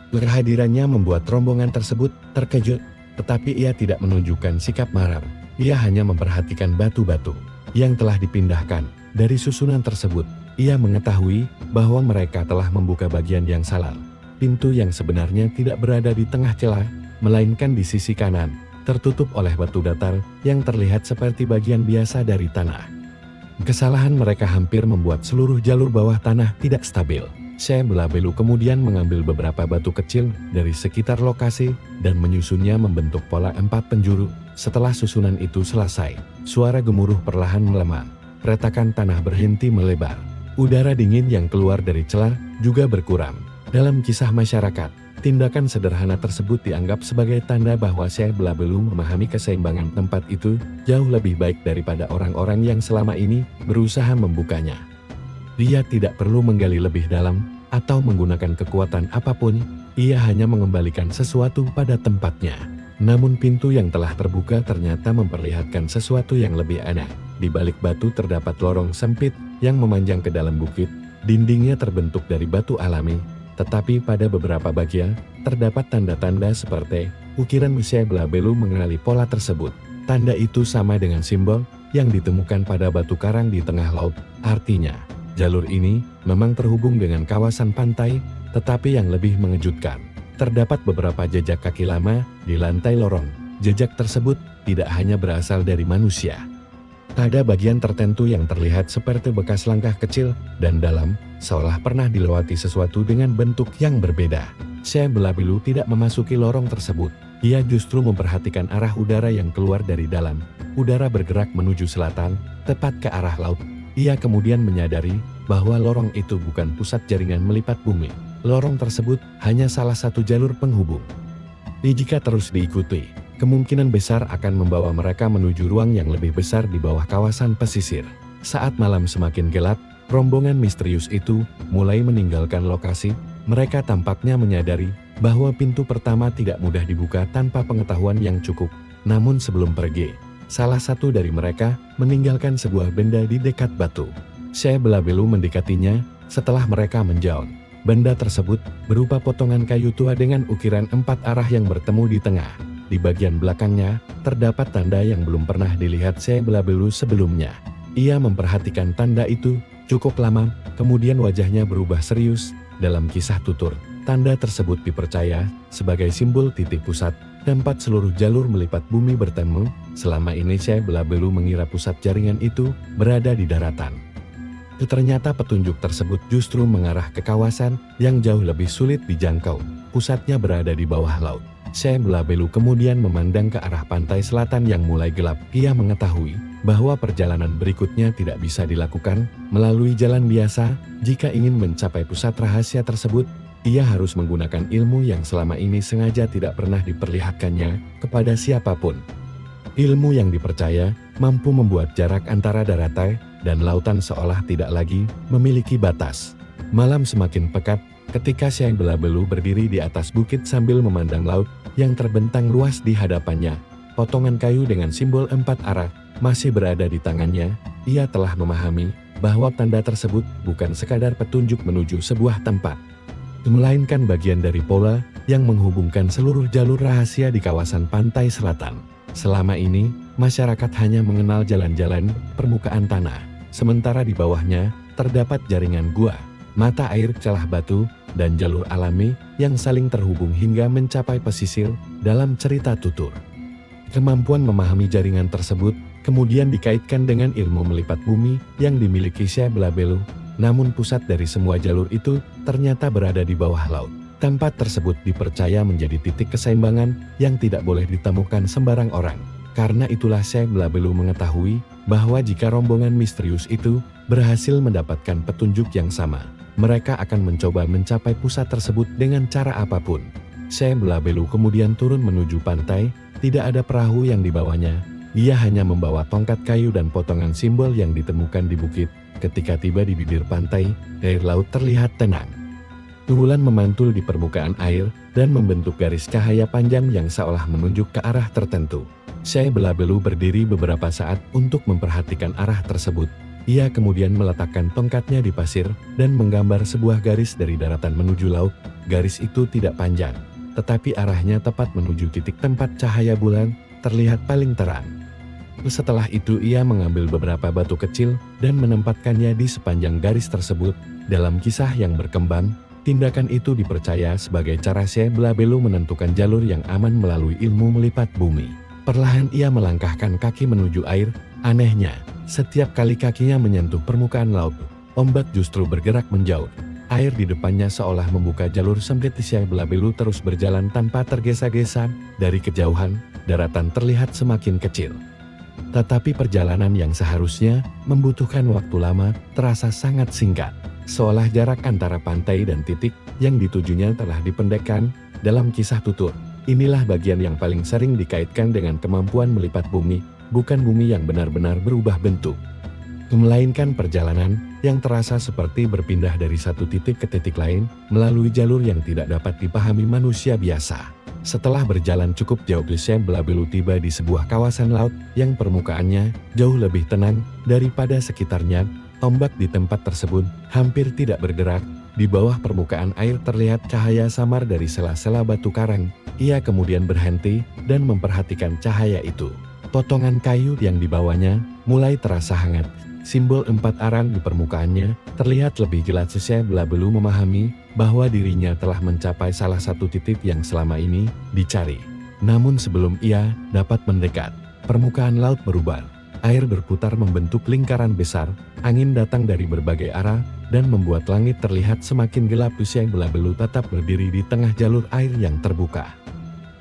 Kehadirannya membuat rombongan tersebut terkejut, tetapi ia tidak menunjukkan sikap marah. Ia hanya memperhatikan batu-batu yang telah dipindahkan. Dari susunan tersebut, ia mengetahui bahwa mereka telah membuka bagian yang salah. Pintu yang sebenarnya tidak berada di tengah celah, melainkan di sisi kanan, tertutup oleh batu datar yang terlihat seperti bagian biasa dari tanah. Kesalahan mereka hampir membuat seluruh jalur bawah tanah tidak stabil. Syekh Belabelu kemudian mengambil beberapa batu kecil dari sekitar lokasi dan menyusunnya membentuk pola 4 penjuru. Setelah susunan itu selesai, suara gemuruh perlahan melemah. Retakan tanah berhenti melebar. Udara dingin yang keluar dari celah juga berkurang. Dalam kisah masyarakat, tindakan sederhana tersebut dianggap sebagai tanda bahwa Syekh Belabelu memahami keseimbangan tempat itu jauh lebih baik daripada orang-orang yang selama ini berusaha membukanya. Dia tidak perlu menggali lebih dalam atau menggunakan kekuatan apapun, ia hanya mengembalikan sesuatu pada tempatnya. Namun pintu yang telah terbuka ternyata memperlihatkan sesuatu yang lebih aneh. Di balik batu terdapat lorong sempit yang memanjang ke dalam bukit. Dindingnya terbentuk dari batu alami, tetapi pada beberapa bagian terdapat tanda-tanda seperti ukiran. Syekh Belabelu mengenali pola tersebut. Tanda itu sama dengan simbol yang ditemukan pada batu karang di tengah laut. Artinya, jalur ini memang terhubung dengan kawasan pantai, tetapi yang lebih mengejutkan, terdapat beberapa jejak kaki lama di lantai lorong. Jejak tersebut tidak hanya berasal dari manusia. Ada bagian tertentu yang terlihat seperti bekas langkah kecil dan dalam, seolah pernah dilewati sesuatu dengan bentuk yang berbeda. Syekh Belabelu tidak memasuki lorong tersebut. Ia justru memperhatikan arah udara yang keluar dari dalam. Udara bergerak menuju selatan, tepat ke arah laut. Ia kemudian menyadari bahwa lorong itu bukan pusat jaringan melipat bumi. Lorong tersebut hanya salah satu jalur penghubung. Jika terus diikuti, kemungkinan besar akan membawa mereka menuju ruang yang lebih besar di bawah kawasan pesisir. Saat malam semakin gelap, rombongan misterius itu mulai meninggalkan lokasi. Mereka tampaknya menyadari bahwa pintu pertama tidak mudah dibuka tanpa pengetahuan yang cukup. Namun sebelum pergi, salah satu dari mereka meninggalkan sebuah benda di dekat batu. Syekh Belabelu mendekatinya setelah mereka menjauh. Benda tersebut berupa potongan kayu tua dengan ukiran 4 arah yang bertemu di tengah. Di bagian belakangnya, terdapat tanda yang belum pernah dilihat Syekh Belabelu sebelumnya. Ia memperhatikan tanda itu cukup lama, kemudian wajahnya berubah serius. Dalam kisah tutur, tanda tersebut dipercaya sebagai simbol titik pusat, tempat seluruh jalur melipat bumi bertemu. Selama ini Syekh Belabelu mengira pusat jaringan itu berada di daratan. Ternyata petunjuk tersebut justru mengarah ke kawasan yang jauh lebih sulit dijangkau. Pusatnya berada di bawah laut. Syekh Belabelu kemudian memandang ke arah pantai selatan yang mulai gelap. Ia mengetahui bahwa perjalanan berikutnya tidak bisa dilakukan melalui jalan biasa. Jika ingin mencapai pusat rahasia tersebut, ia harus menggunakan ilmu yang selama ini sengaja tidak pernah diperlihatkannya kepada siapapun. Ilmu yang dipercaya mampu membuat jarak antara daratan dan lautan seolah tidak lagi memiliki batas. Malam semakin pekat ketika Syekh Belabelu berdiri di atas bukit sambil memandang laut yang terbentang luas di hadapannya. Potongan kayu dengan simbol 4 arah masih berada di tangannya. Ia telah memahami bahwa tanda tersebut bukan sekadar petunjuk menuju sebuah tempat, melainkan bagian dari pola yang menghubungkan seluruh jalur rahasia di kawasan pantai selatan. Selama ini, masyarakat hanya mengenal jalan-jalan permukaan tanah, sementara di bawahnya terdapat jaringan gua, mata air, celah batu, dan jalur alami yang saling terhubung hingga mencapai pesisir. Dalam cerita tutur, kemampuan memahami jaringan tersebut kemudian dikaitkan dengan ilmu melipat bumi yang dimiliki Syekh Belabelu. Namun pusat dari semua jalur itu ternyata berada di bawah laut. Tempat tersebut dipercaya menjadi titik keseimbangan yang tidak boleh ditemukan sembarang orang. Karena itulah Syekh Belabelu mengetahui bahwa jika rombongan misterius itu berhasil mendapatkan petunjuk yang sama, mereka akan mencoba mencapai pusat tersebut dengan cara apapun. Syekh Belabelu kemudian turun menuju pantai. Tidak ada perahu yang dibawanya. Ia hanya membawa tongkat kayu dan potongan simbol yang ditemukan di bukit. Ketika tiba di bibir pantai, air laut terlihat tenang. Bulan memantul di permukaan air dan membentuk garis cahaya panjang yang seolah menunjuk ke arah tertentu. Syekh Belabelu berdiri beberapa saat untuk memperhatikan arah tersebut. Ia kemudian meletakkan tongkatnya di pasir dan menggambar sebuah garis dari daratan menuju laut. Garis itu tidak panjang, tetapi arahnya tepat menuju titik tempat cahaya bulan terlihat paling terang. Setelah itu ia mengambil beberapa batu kecil dan menempatkannya di sepanjang garis tersebut. Dalam kisah yang berkembang, tindakan itu dipercaya sebagai cara Syekh Belabelu menentukan jalur yang aman melalui ilmu melipat bumi. Perlahan ia melangkahkan kaki menuju air. Anehnya, setiap kali kakinya menyentuh permukaan laut, ombak justru bergerak menjauh. Air di depannya seolah membuka jalur sempit. Syekh Belabelu terus berjalan tanpa tergesa-gesa. Dari kejauhan, daratan terlihat semakin kecil. Tetapi perjalanan yang seharusnya membutuhkan waktu lama terasa sangat singkat. Seolah jarak antara pantai dan titik yang ditujunya telah dipendekkan. Dalam kisah tutur, inilah bagian yang paling sering dikaitkan dengan kemampuan melipat bumi, bukan bumi yang benar-benar berubah bentuk, melainkan perjalanan yang terasa seperti berpindah dari satu titik ke titik lain melalui jalur yang tidak dapat dipahami manusia biasa. Setelah berjalan cukup jauh, Syekh Belabelu tiba di sebuah kawasan laut yang permukaannya jauh lebih tenang daripada sekitarnya. Ombak di tempat tersebut hampir tidak bergerak. Di bawah permukaan air terlihat cahaya samar dari sela-sela batu karang. Ia kemudian berhenti dan memperhatikan cahaya itu. Potongan kayu yang dibawanya mulai terasa hangat. Simbol 4 arang di permukaannya terlihat lebih jelas. Syekh Belabelu memahami bahwa dirinya telah mencapai salah satu titik yang selama ini dicari. Namun sebelum ia dapat mendekat, permukaan laut berubah. Air berputar membentuk lingkaran besar, angin datang dari berbagai arah, dan membuat langit terlihat semakin gelap. Syekh Belabelu tetap berdiri di tengah jalur air yang terbuka.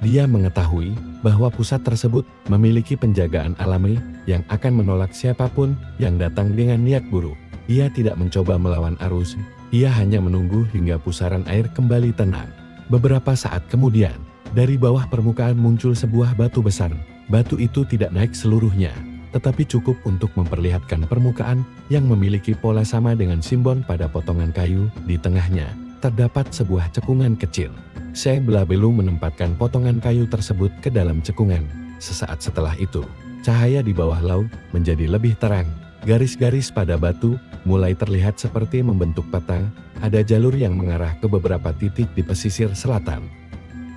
Dia mengetahui bahwa pusat tersebut memiliki penjagaan alami yang akan menolak siapapun yang datang dengan niat buruk. Ia tidak mencoba melawan arus, ia hanya menunggu hingga pusaran air kembali tenang. Beberapa saat kemudian, dari bawah permukaan muncul sebuah batu besar. Batu itu tidak naik seluruhnya, tetapi cukup untuk memperlihatkan permukaan yang memiliki pola sama dengan simbol pada potongan kayu. Di tengahnya terdapat sebuah cekungan kecil. Syekh Belabelu menempatkan potongan kayu tersebut ke dalam cekungan. Sesaat setelah itu, cahaya di bawah laut menjadi lebih terang. Garis-garis pada batu mulai terlihat seperti membentuk peta. Ada jalur yang mengarah ke beberapa titik di pesisir selatan.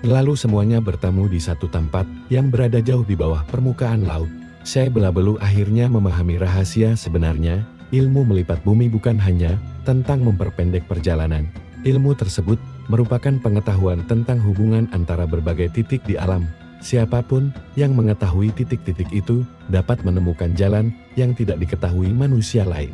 Lalu semuanya bertemu di satu tempat yang berada jauh di bawah permukaan laut. Syekh Belabelu akhirnya memahami rahasia sebenarnya. Ilmu melipat bumi bukan hanya tentang memperpendek perjalanan. Ilmu tersebut merupakan pengetahuan tentang hubungan antara berbagai titik di alam. Siapapun yang mengetahui titik-titik itu dapat menemukan jalan yang tidak diketahui manusia lain.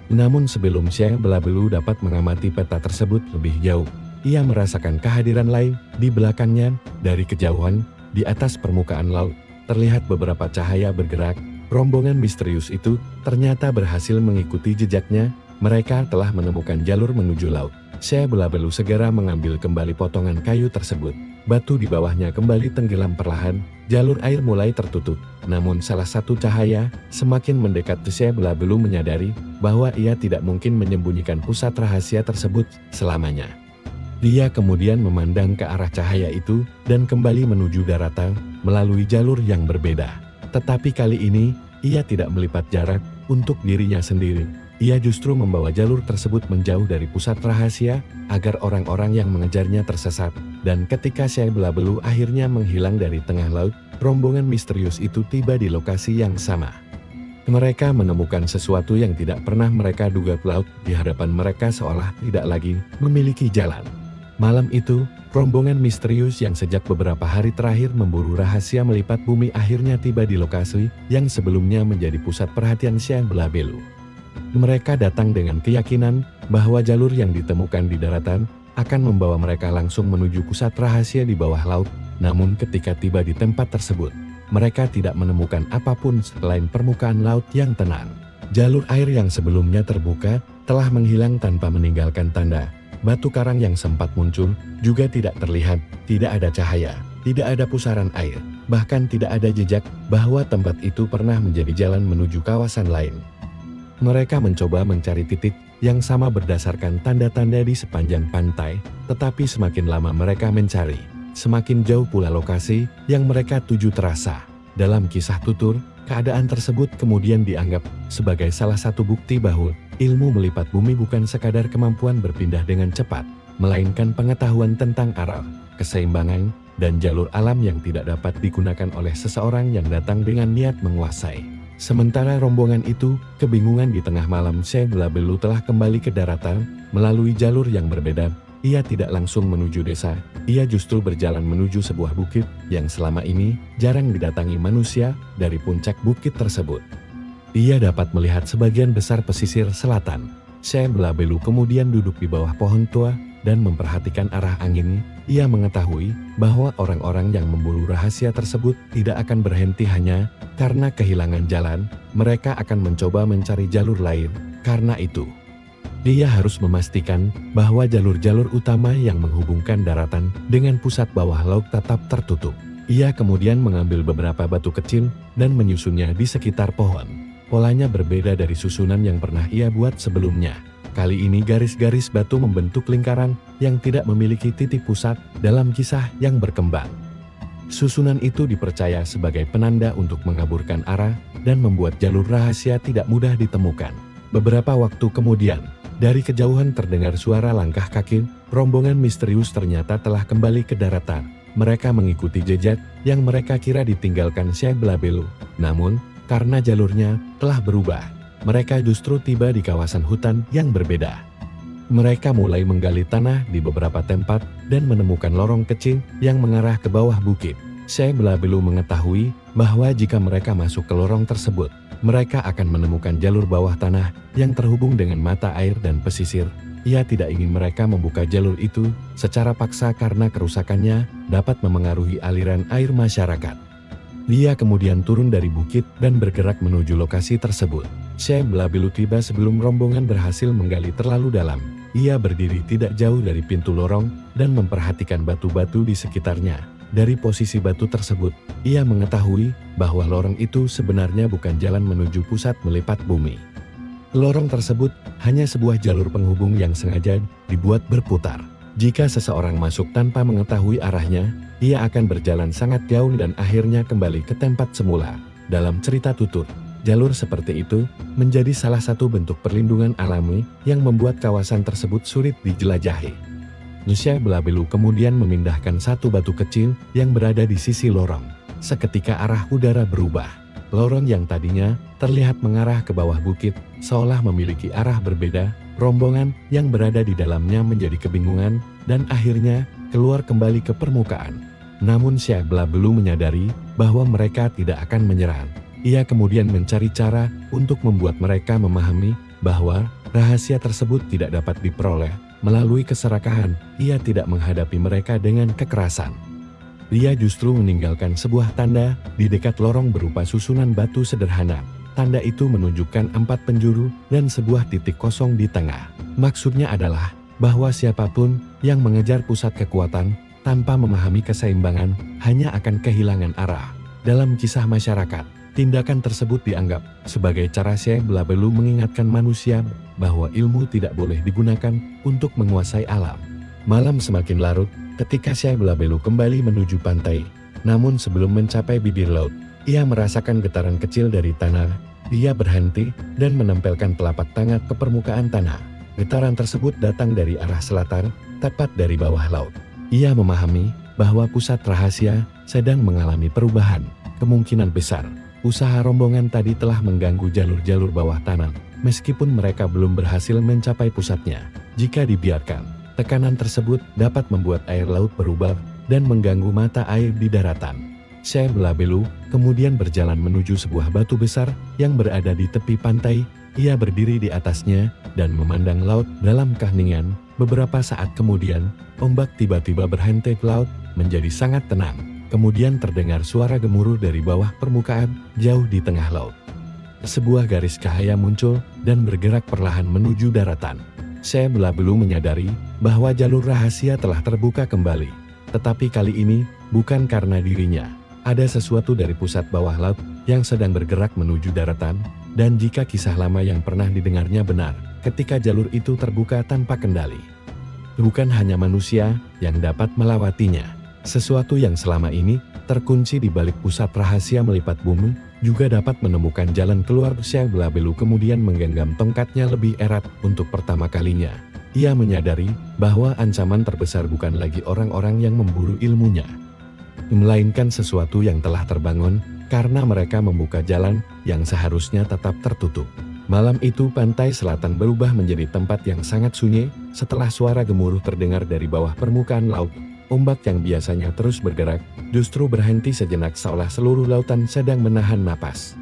Namun sebelum Syekh Belabelu dapat mengamati peta tersebut lebih jauh, ia merasakan kehadiran lain di belakangnya. Dari kejauhan, di atas permukaan laut, terlihat beberapa cahaya bergerak. Rombongan misterius itu ternyata berhasil mengikuti jejaknya. Mereka telah menemukan jalur menuju laut. Syekh Belabelu segera mengambil kembali potongan kayu tersebut. Batu di bawahnya kembali tenggelam perlahan. Jalur air mulai tertutup. Namun salah satu cahaya semakin mendekat. Syekh Belabelu menyadari bahwa ia tidak mungkin menyembunyikan pusat rahasia tersebut selamanya. Dia kemudian memandang ke arah cahaya itu dan kembali menuju daratan melalui jalur yang berbeda. Tetapi kali ini, ia tidak melipat jarak untuk dirinya sendiri. Ia justru membawa jalur tersebut menjauh dari pusat rahasia, agar orang-orang yang mengejarnya tersesat. Dan ketika Syekh Belabelu akhirnya menghilang dari tengah laut, rombongan misterius itu tiba di lokasi yang sama. Mereka menemukan sesuatu yang tidak pernah mereka duga. Laut di hadapan mereka seolah tidak lagi memiliki jalan. Malam itu, rombongan misterius yang sejak beberapa hari terakhir memburu rahasia melipat bumi akhirnya tiba di lokasi yang sebelumnya menjadi pusat perhatian Syekh Belabelu. Mereka datang dengan keyakinan bahwa jalur yang ditemukan di daratan akan membawa mereka langsung menuju pusat rahasia di bawah laut. Namun ketika tiba di tempat tersebut, mereka tidak menemukan apapun selain permukaan laut yang tenang. Jalur air yang sebelumnya terbuka telah menghilang tanpa meninggalkan tanda. Batu karang yang sempat muncul juga tidak terlihat. Tidak ada cahaya, tidak ada pusaran air, bahkan tidak ada jejak bahwa tempat itu pernah menjadi jalan menuju kawasan lain. Mereka mencoba mencari titik yang sama berdasarkan tanda-tanda di sepanjang pantai, tetapi semakin lama mereka mencari, semakin jauh pula lokasi yang mereka tuju terasa. Dalam kisah tutur, Keadaan tersebut kemudian dianggap sebagai salah satu bukti bahwa ilmu melipat bumi bukan sekadar kemampuan berpindah dengan cepat, melainkan pengetahuan tentang arah, keseimbangan, dan jalur alam yang tidak dapat digunakan oleh seseorang yang datang dengan niat menguasai. Sementara rombongan itu kebingungan di tengah malam, Syekh Belabelu telah kembali ke daratan melalui jalur yang berbeda. Ia tidak langsung menuju desa, ia justru berjalan menuju sebuah bukit yang selama ini jarang didatangi manusia. Dari puncak bukit tersebut, ia dapat melihat sebagian besar pesisir selatan. Syekh Belabelu kemudian duduk di bawah pohon tua dan memperhatikan arah angin. Ia mengetahui bahwa orang-orang yang memburu rahasia tersebut tidak akan berhenti hanya karena kehilangan jalan. Mereka akan mencoba mencari jalur lain. Karena itu, dia harus memastikan bahwa jalur-jalur utama yang menghubungkan daratan dengan pusat bawah laut tetap tertutup. Ia kemudian mengambil beberapa batu kecil dan menyusunnya di sekitar pohon. Polanya berbeda dari susunan yang pernah ia buat sebelumnya. Kali ini garis-garis batu membentuk lingkaran yang tidak memiliki titik pusat dalam kisah yang berkembang. Susunan itu dipercaya sebagai penanda untuk mengaburkan arah dan membuat jalur rahasia tidak mudah ditemukan. Beberapa waktu kemudian, dari kejauhan terdengar suara langkah kaki. Rombongan misterius ternyata telah kembali ke daratan. Mereka mengikuti jejak yang mereka kira ditinggalkan Syekh Belabelu. Namun, karena jalurnya telah berubah, mereka justru tiba di kawasan hutan yang berbeda. Mereka mulai menggali tanah di beberapa tempat dan menemukan lorong kecil yang mengarah ke bawah bukit. Syekh Belabelu mengetahui bahwa jika mereka masuk ke lorong tersebut, mereka akan menemukan jalur bawah tanah yang terhubung dengan mata air dan pesisir. Ia tidak ingin mereka membuka jalur itu secara paksa karena kerusakannya dapat memengaruhi aliran air masyarakat. Dia kemudian turun dari bukit dan bergerak menuju lokasi tersebut. Syekh Belabelu tiba sebelum rombongan berhasil menggali terlalu dalam. Ia berdiri tidak jauh dari pintu lorong dan memperhatikan batu-batu di sekitarnya. Dari posisi batu tersebut, ia mengetahui bahwa lorong itu sebenarnya bukan jalan menuju pusat melipat bumi. Lorong tersebut hanya sebuah jalur penghubung yang sengaja dibuat berputar. Jika seseorang masuk tanpa mengetahui arahnya, ia akan berjalan sangat jauh dan akhirnya kembali ke tempat semula. Dalam cerita tutur, jalur seperti itu menjadi salah satu bentuk perlindungan alami yang membuat kawasan tersebut sulit dijelajahi. Syekh Belabelu kemudian memindahkan satu batu kecil yang berada di sisi lorong. Seketika arah udara berubah. Lorong yang tadinya terlihat mengarah ke bawah bukit, seolah memiliki arah berbeda. Rombongan yang berada di dalamnya menjadi kebingungan dan akhirnya keluar kembali ke permukaan. Namun Syekh Belabelu menyadari bahwa mereka tidak akan menyerah. Ia kemudian mencari cara untuk membuat mereka memahami bahwa rahasia tersebut tidak dapat diperoleh melalui keserakahan. Ia tidak menghadapi mereka dengan kekerasan. Dia justru meninggalkan sebuah tanda di dekat lorong berupa susunan batu sederhana. Tanda itu menunjukkan 4 penjuru dan sebuah titik kosong di tengah. Maksudnya adalah bahwa siapapun yang mengejar pusat kekuatan tanpa memahami keseimbangan hanya akan kehilangan arah. Dalam kisah masyarakat, tindakan tersebut dianggap sebagai cara Syekh Belabelu mengingatkan manusia bahwa ilmu tidak boleh digunakan untuk menguasai alam. Malam semakin larut ketika Syekh Belabelu kembali menuju pantai. Namun sebelum mencapai bibir laut, ia merasakan getaran kecil dari tanah. Dia berhenti dan menempelkan telapak tangan ke permukaan tanah. Getaran tersebut datang dari arah selatan, tepat dari bawah laut. Ia memahami bahwa pusat rahasia sedang mengalami perubahan. Kemungkinan besar, usaha rombongan tadi telah mengganggu jalur-jalur bawah tanah, meskipun mereka belum berhasil mencapai pusatnya. Jika dibiarkan, tekanan tersebut dapat membuat air laut berubah dan mengganggu mata air di daratan. Syekh Belabelu kemudian berjalan menuju sebuah batu besar yang berada di tepi pantai. Ia berdiri di atasnya dan memandang laut dalam keheningan. Beberapa saat kemudian, ombak tiba-tiba berhentak, laut menjadi sangat tenang. Kemudian terdengar suara gemuruh dari bawah permukaan, jauh di tengah laut. Sebuah garis cahaya muncul dan bergerak perlahan menuju daratan. Syekh Belabelu menyadari bahwa jalur rahasia telah terbuka kembali. Tetapi kali ini bukan karena dirinya. Ada sesuatu dari pusat bawah laut yang sedang bergerak menuju daratan, dan jika kisah lama yang pernah didengarnya benar, ketika jalur itu terbuka tanpa kendali, bukan hanya manusia yang dapat melewatinya. Sesuatu yang selama ini terkunci di balik pusat rahasia melipat bumi juga dapat menemukan jalan keluar. Xia Belabelu kemudian menggenggam tongkatnya lebih erat untuk pertama kalinya. Ia menyadari bahwa ancaman terbesar bukan lagi orang-orang yang memburu ilmunya, melainkan sesuatu yang telah terbangun karena mereka membuka jalan yang seharusnya tetap tertutup. Malam itu pantai selatan berubah menjadi tempat yang sangat sunyi setelah suara gemuruh terdengar dari bawah permukaan laut. Ombak yang biasanya terus bergerak justru berhenti sejenak seolah seluruh lautan sedang menahan napas.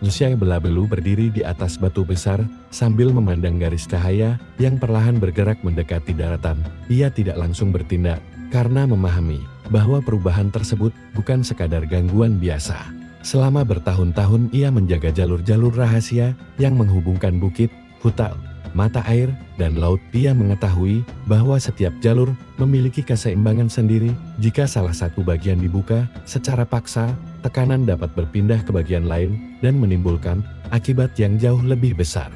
Xia Belabelu berdiri di atas batu besar sambil memandang garis cahaya yang perlahan bergerak mendekati daratan. Ia tidak langsung bertindak karena memahami bahwa perubahan tersebut bukan sekadar gangguan biasa. Selama bertahun-tahun ia menjaga jalur-jalur rahasia yang menghubungkan bukit, hutan, mata air, dan laut. Ia mengetahui bahwa setiap jalur memiliki keseimbangan sendiri. Jika salah satu bagian dibuka secara paksa, tekanan dapat berpindah ke bagian lain dan menimbulkan akibat yang jauh lebih besar.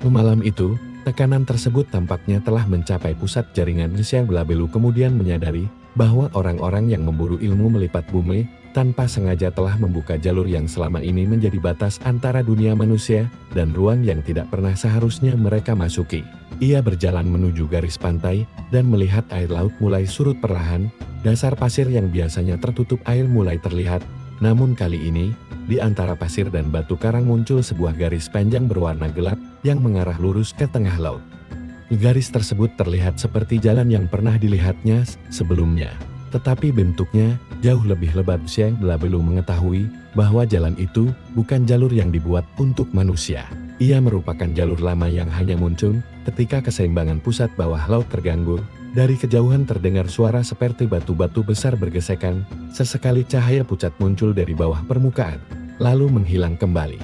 Malam itu, tekanan tersebut tampaknya telah mencapai pusat jaringan. Xia Belabelu kemudian menyadari bahwa orang-orang yang memburu ilmu melipat bumi tanpa sengaja telah membuka jalur yang selama ini menjadi batas antara dunia manusia dan ruang yang tidak pernah seharusnya mereka masuki. Ia berjalan menuju garis pantai dan melihat air laut mulai surut perlahan. Dasar pasir yang biasanya tertutup air mulai terlihat, namun kali ini, di antara pasir dan batu karang muncul sebuah garis panjang berwarna gelap yang mengarah lurus ke tengah laut. Garis tersebut terlihat seperti jalan yang pernah dilihatnya sebelumnya, tetapi bentuknya jauh lebih lebat. Xia Belabelu mengetahui bahwa jalan itu bukan jalur yang dibuat untuk manusia. Ia merupakan jalur lama yang hanya muncul ketika keseimbangan pusat bawah laut terganggu. Dari kejauhan terdengar suara seperti batu-batu besar bergesekan. Sesekali cahaya pucat muncul dari bawah permukaan, lalu menghilang kembali.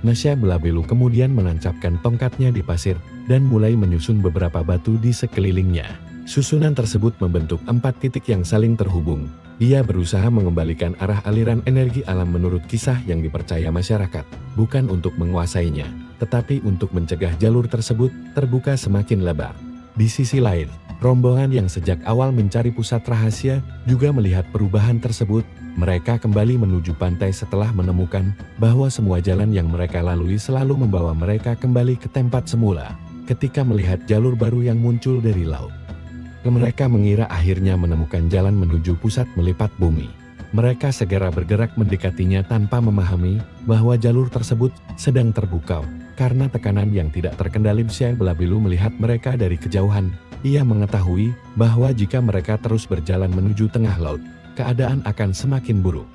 Xia Belabelu kemudian menancapkan tongkatnya di pasir dan mulai menyusun beberapa batu di sekelilingnya. Susunan tersebut membentuk 4 titik yang saling terhubung. Ia berusaha mengembalikan arah aliran energi alam menurut kisah yang dipercaya masyarakat, bukan untuk menguasainya, tetapi untuk mencegah jalur tersebut terbuka semakin lebar. Di sisi lain, rombongan yang sejak awal mencari pusat rahasia juga melihat perubahan tersebut. Mereka kembali menuju pantai setelah menemukan bahwa semua jalan yang mereka lalui selalu membawa mereka kembali ke tempat semula. Ketika melihat jalur baru yang muncul dari laut, mereka mengira akhirnya menemukan jalan menuju pusat melipat bumi. Mereka segera bergerak mendekatinya tanpa memahami bahwa jalur tersebut sedang terbuka karena tekanan yang tidak terkendali. Xia Belabelu melihat mereka dari kejauhan. Ia mengetahui bahwa jika mereka terus berjalan menuju tengah laut, keadaan akan semakin buruk.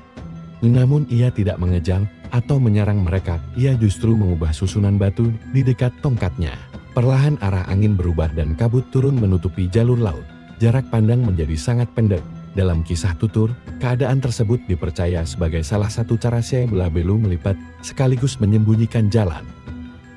Namun ia tidak mengejar atau menyerang mereka. Ia justru mengubah susunan batu di dekat tongkatnya. Perlahan arah angin berubah dan kabut turun menutupi jalur laut. Jarak pandang menjadi sangat pendek. Dalam kisah tutur, keadaan tersebut dipercaya sebagai salah satu cara Xia Belabelu melipat sekaligus menyembunyikan jalan.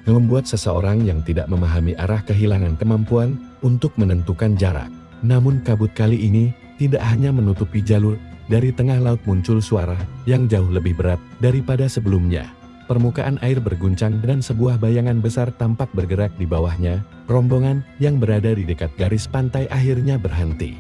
Membuat seseorang yang tidak memahami arah kehilangan kemampuan untuk menentukan jarak. Namun kabut kali ini tidak hanya menutupi jalur. Dari tengah laut muncul suara yang jauh lebih berat daripada sebelumnya. Permukaan air berguncang dan sebuah bayangan besar tampak bergerak di bawahnya. Rombongan yang berada di dekat garis pantai akhirnya berhenti.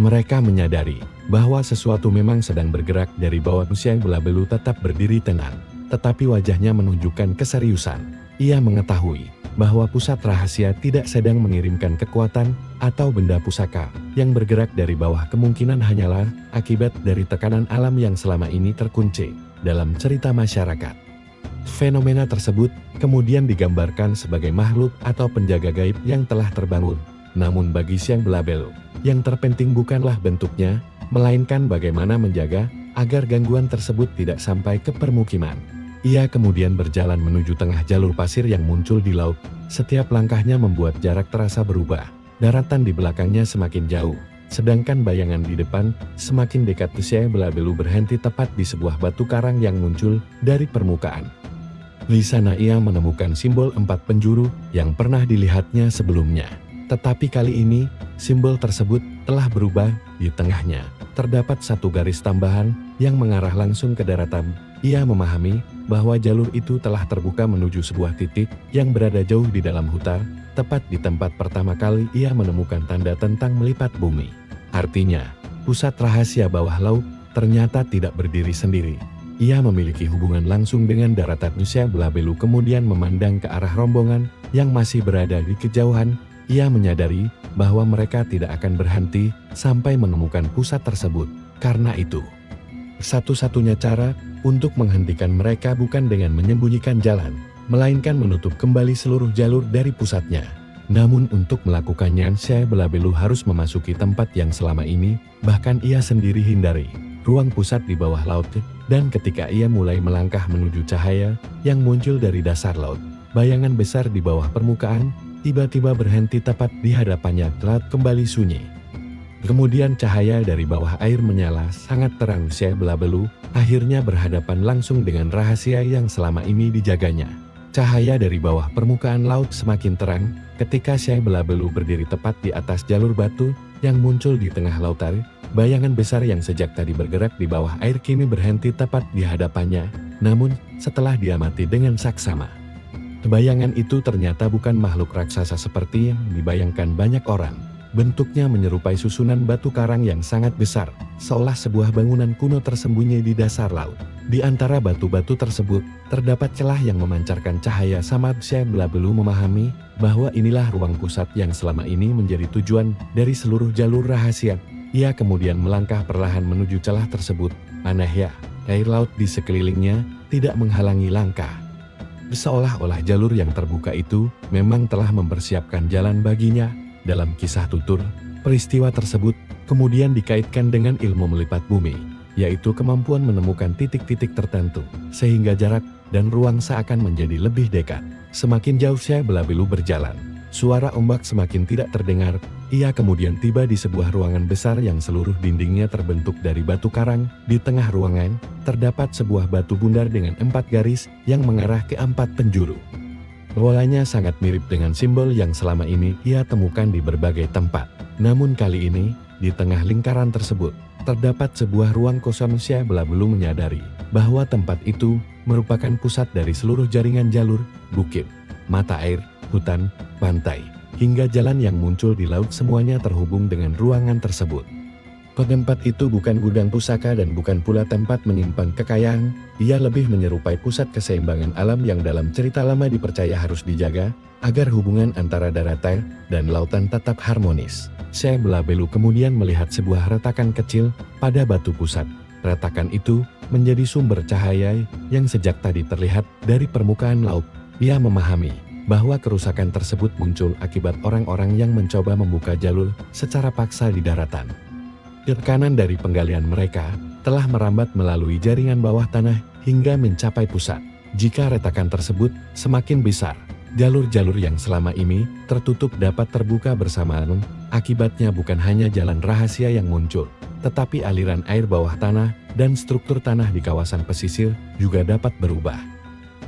Mereka menyadari bahwa sesuatu memang sedang bergerak dari bawah. Xia Belabelu tetap berdiri tenang, tetapi wajahnya menunjukkan keseriusan. Ia mengetahui bahwa pusat rahasia tidak sedang mengirimkan kekuatan atau benda pusaka yang bergerak dari bawah. Kemungkinan hanyalah akibat dari tekanan alam yang selama ini terkunci dalam cerita masyarakat. Fenomena tersebut kemudian digambarkan sebagai makhluk atau penjaga gaib yang telah terbangun. Namun bagi Xia Belabelu, yang terpenting bukanlah bentuknya, melainkan bagaimana menjaga agar gangguan tersebut tidak sampai ke permukiman. Ia kemudian berjalan menuju tengah jalur pasir yang muncul di laut. Setiap langkahnya membuat jarak terasa berubah. Daratan di belakangnya semakin jauh, sedangkan bayangan di depan semakin dekat. Xia Belabelu berhenti tepat di sebuah batu karang yang muncul dari permukaan. Di sana ia menemukan simbol 4 penjuru yang pernah dilihatnya sebelumnya. Tetapi kali ini, simbol tersebut telah berubah. Di tengahnya terdapat satu garis tambahan yang mengarah langsung ke daratan. Ia memahami bahwa jalur itu telah terbuka menuju sebuah titik yang berada jauh di dalam hutan, tepat di tempat pertama kali ia menemukan tanda tentang melipat bumi. Artinya, pusat rahasia bawah laut ternyata tidak berdiri sendiri. ia memiliki hubungan langsung dengan daratan. Syekh Belabelu kemudian memandang ke arah rombongan yang masih berada di kejauhan. Ia menyadari bahwa mereka tidak akan berhenti sampai menemukan pusat tersebut. Karena itu, satu-satunya cara untuk menghentikan mereka bukan dengan menyembunyikan jalan, melainkan menutup kembali seluruh jalur dari pusatnya. Namun untuk melakukannya, Syekh Belabelu harus memasuki tempat yang selama ini bahkan ia sendiri hindari, ruang pusat di bawah laut. Dan ketika ia mulai melangkah menuju cahaya yang muncul dari dasar laut, bayangan besar di bawah permukaan tiba-tiba berhenti tepat di hadapannya. Laut kembali sunyi. Kemudian cahaya dari bawah air menyala sangat terang. Syekh Belabelu akhirnya berhadapan langsung dengan rahasia yang selama ini dijaganya. Cahaya dari bawah permukaan laut semakin terang ketika Syekh Belabelu berdiri tepat di atas jalur batu yang muncul di tengah lautan. Bayangan besar yang sejak tadi bergerak di bawah air kini berhenti tepat di hadapannya. Namun, setelah diamati dengan saksama, bayangan itu ternyata bukan makhluk raksasa seperti yang dibayangkan banyak orang. Bentuknya menyerupai susunan batu karang yang sangat besar, seolah sebuah bangunan kuno tersembunyi di dasar laut. Di antara batu-batu tersebut, terdapat celah yang memancarkan cahaya samad. Syekh Belabelu memahami bahwa inilah ruang pusat yang selama ini menjadi tujuan dari seluruh jalur rahasia. Ia kemudian melangkah perlahan menuju celah tersebut. Aneh ya, air laut di sekelilingnya tidak menghalangi langkah. Seolah-olah jalur yang terbuka itu memang telah mempersiapkan jalan baginya. Dalam kisah tutur, peristiwa tersebut kemudian dikaitkan dengan ilmu melipat bumi, yaitu kemampuan menemukan titik-titik tertentu, sehingga jarak dan ruang seakan menjadi lebih dekat. Semakin jauh Syekh Belabelu berjalan, suara ombak semakin tidak terdengar. Ia kemudian tiba di sebuah ruangan besar yang seluruh dindingnya terbentuk dari batu karang. Di tengah ruangan, terdapat sebuah batu bundar dengan 4 garis yang mengarah ke 4 penjuru. Polanya sangat mirip dengan simbol yang selama ini ia temukan di berbagai tempat. Namun kali ini, di tengah lingkaran tersebut, terdapat sebuah ruang kosong. Syekh Belabelu menyadari bahwa tempat itu merupakan pusat dari seluruh jaringan jalur, bukit, mata air, hutan, pantai, hingga jalan yang muncul di laut. Semuanya terhubung dengan ruangan tersebut. Tempat itu bukan gudang pusaka dan bukan pula tempat menyimpan kekayaan. Ia lebih menyerupai pusat keseimbangan alam yang dalam cerita lama dipercaya harus dijaga agar hubungan antara daratan dan lautan tetap harmonis. Syekh Belabelu kemudian melihat sebuah retakan kecil pada batu pusat. Retakan itu menjadi sumber cahaya yang sejak tadi terlihat dari permukaan laut. Ia memahami bahwa kerusakan tersebut muncul akibat orang-orang yang mencoba membuka jalur secara paksa di daratan. Tekanan dari penggalian mereka telah merambat melalui jaringan bawah tanah hingga mencapai pusat. Jika retakan tersebut semakin besar, jalur-jalur yang selama ini tertutup dapat terbuka bersamaan. Akibatnya bukan hanya jalan rahasia yang muncul, tetapi aliran air bawah tanah dan struktur tanah di kawasan pesisir juga dapat berubah.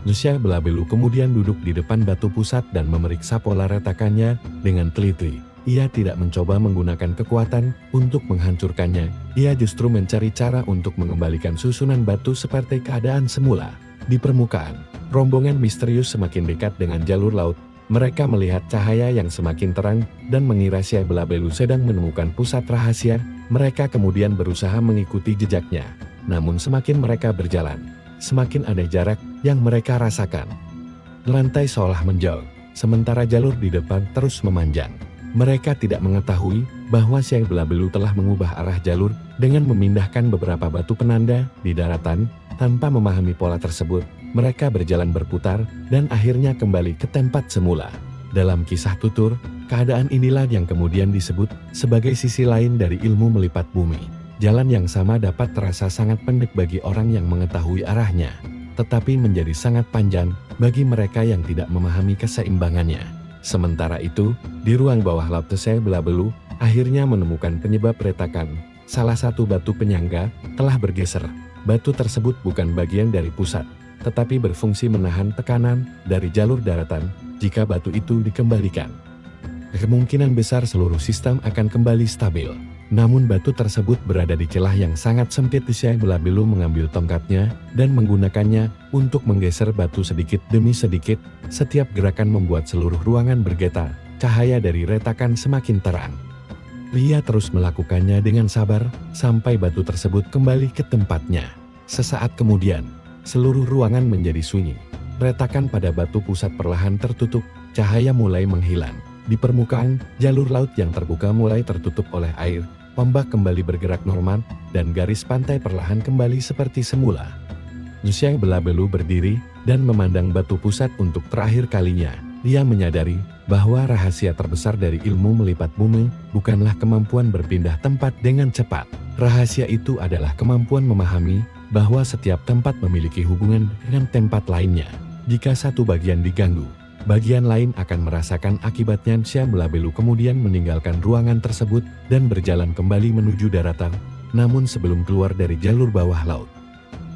Syekh Belabelu kemudian duduk di depan batu pusat dan memeriksa pola retakannya dengan teliti. Ia tidak mencoba menggunakan kekuatan untuk menghancurkannya. Ia justru mencari cara untuk mengembalikan susunan batu seperti keadaan semula. Di permukaan, rombongan misterius semakin dekat dengan jalur laut. Mereka melihat cahaya yang semakin terang dan mengira Syekh Belabelu sedang menemukan pusat rahasia. Mereka kemudian berusaha mengikuti jejaknya. Namun semakin mereka berjalan, semakin ada jarak yang mereka rasakan. Lantai seolah menjauh, sementara jalur di depan terus memanjang. Mereka tidak mengetahui bahwa Syekh Belabelu telah mengubah arah jalur dengan memindahkan beberapa batu penanda di daratan. Tanpa memahami pola tersebut, mereka berjalan berputar dan akhirnya kembali ke tempat semula. Dalam kisah tutur, keadaan inilah yang kemudian disebut sebagai sisi lain dari ilmu melipat bumi. Jalan yang sama dapat terasa sangat pendek bagi orang yang mengetahui arahnya, tetapi menjadi sangat panjang bagi mereka yang tidak memahami keseimbangannya. Sementara itu, di ruang bawah laut Syekh Belabelu akhirnya menemukan penyebab retakan. Salah satu batu penyangga telah bergeser. Batu tersebut bukan bagian dari pusat, tetapi berfungsi menahan tekanan dari jalur daratan. Jika batu itu dikembalikan, kemungkinan besar seluruh sistem akan kembali stabil. Namun batu tersebut berada di celah yang sangat sempit. Syekh Belabelu mengambil tongkatnya dan menggunakannya untuk menggeser batu sedikit demi sedikit. Setiap gerakan membuat seluruh ruangan bergetar. Cahaya dari retakan semakin terang. Ia terus melakukannya dengan sabar sampai batu tersebut kembali ke tempatnya. Sesaat kemudian, seluruh ruangan menjadi sunyi. Retakan pada batu pusat perlahan tertutup, cahaya mulai menghilang. Di permukaan, jalur laut yang terbuka mulai tertutup oleh air, ombak kembali bergerak normal, dan garis pantai perlahan kembali seperti semula. Zhang Belabelu berdiri, dan memandang batu pusat untuk terakhir kalinya. Dia menyadari bahwa rahasia terbesar dari ilmu melipat bumi bukanlah kemampuan berpindah tempat dengan cepat. Rahasia itu adalah kemampuan memahami bahwa setiap tempat memiliki hubungan dengan tempat lainnya. Jika satu bagian diganggu, bagian lain akan merasakan akibatnya. Zhang Belabelu kemudian meninggalkan ruangan tersebut dan berjalan kembali menuju daratan. Namun sebelum keluar dari jalur bawah laut,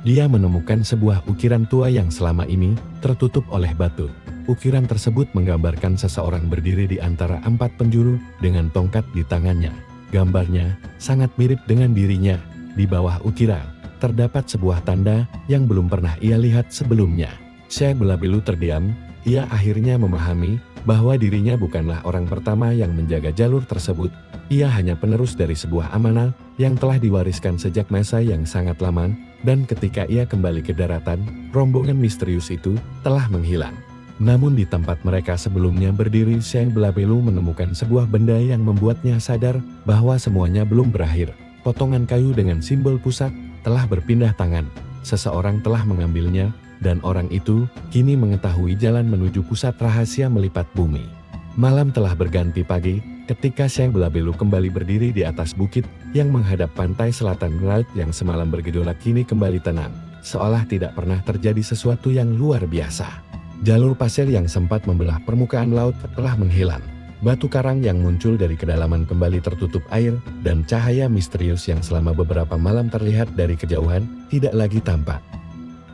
dia menemukan sebuah ukiran tua yang selama ini tertutup oleh batu. Ukiran tersebut menggambarkan seseorang berdiri di antara 4 penjuru dengan tongkat di tangannya. Gambarnya sangat mirip dengan dirinya. Di bawah ukiran terdapat sebuah tanda yang belum pernah ia lihat sebelumnya. Zhang Belabelu terdiam. Ia akhirnya memahami bahwa dirinya bukanlah orang pertama yang menjaga jalur tersebut. Ia hanya penerus dari sebuah amanah yang telah diwariskan sejak masa yang sangat lama, dan ketika ia kembali ke daratan, rombongan misterius itu telah menghilang. Namun di tempat mereka sebelumnya berdiri, Zhang Belabelu menemukan sebuah benda yang membuatnya sadar bahwa semuanya belum berakhir. Potongan kayu dengan simbol pusat telah berpindah tangan. Seseorang telah mengambilnya, dan orang itu kini mengetahui jalan menuju pusat rahasia melipat bumi. Malam telah berganti pagi ketika Zhang Belabelu kembali berdiri di atas bukit yang menghadap pantai selatan. Laut yang semalam bergejolak kini kembali tenang, seolah tidak pernah terjadi sesuatu yang luar biasa. Jalur pasir yang sempat membelah permukaan laut telah menghilang. Batu karang yang muncul dari kedalaman kembali tertutup air, dan cahaya misterius yang selama beberapa malam terlihat dari kejauhan tidak lagi tampak.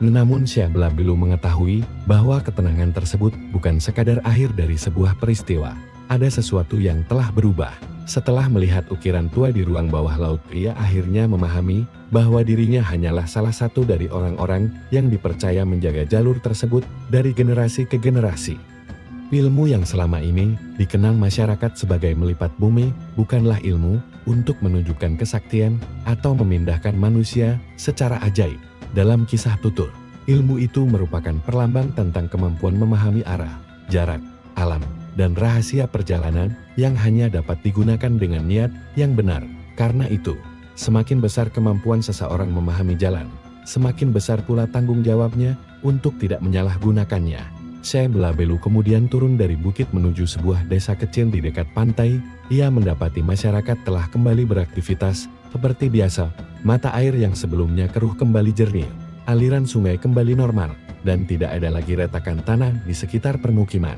Namun Zhang Belabelu mengetahui bahwa ketenangan tersebut bukan sekadar akhir dari sebuah peristiwa. Ada sesuatu yang telah berubah. Setelah melihat ukiran tua di ruang bawah laut, ia akhirnya memahami bahwa dirinya hanyalah salah satu dari orang-orang yang dipercaya menjaga jalur tersebut dari generasi ke generasi. Ilmu yang selama ini dikenal masyarakat sebagai melipat bumi bukanlah ilmu untuk menunjukkan kesaktian atau memindahkan manusia secara ajaib. Dalam kisah tutur, ilmu itu merupakan perlambang tentang kemampuan memahami arah, jarak, alam, dan rahasia perjalanan yang hanya dapat digunakan dengan niat yang benar. Karena itu, semakin besar kemampuan seseorang memahami jalan, semakin besar pula tanggung jawabnya untuk tidak menyalahgunakannya. Zhang Belabelu kemudian turun dari bukit menuju sebuah desa kecil di dekat pantai. Ia mendapati masyarakat telah kembali beraktivitas seperti biasa. Mata air yang sebelumnya keruh kembali jernih, aliran sungai kembali normal, dan tidak ada lagi retakan tanah di sekitar permukiman.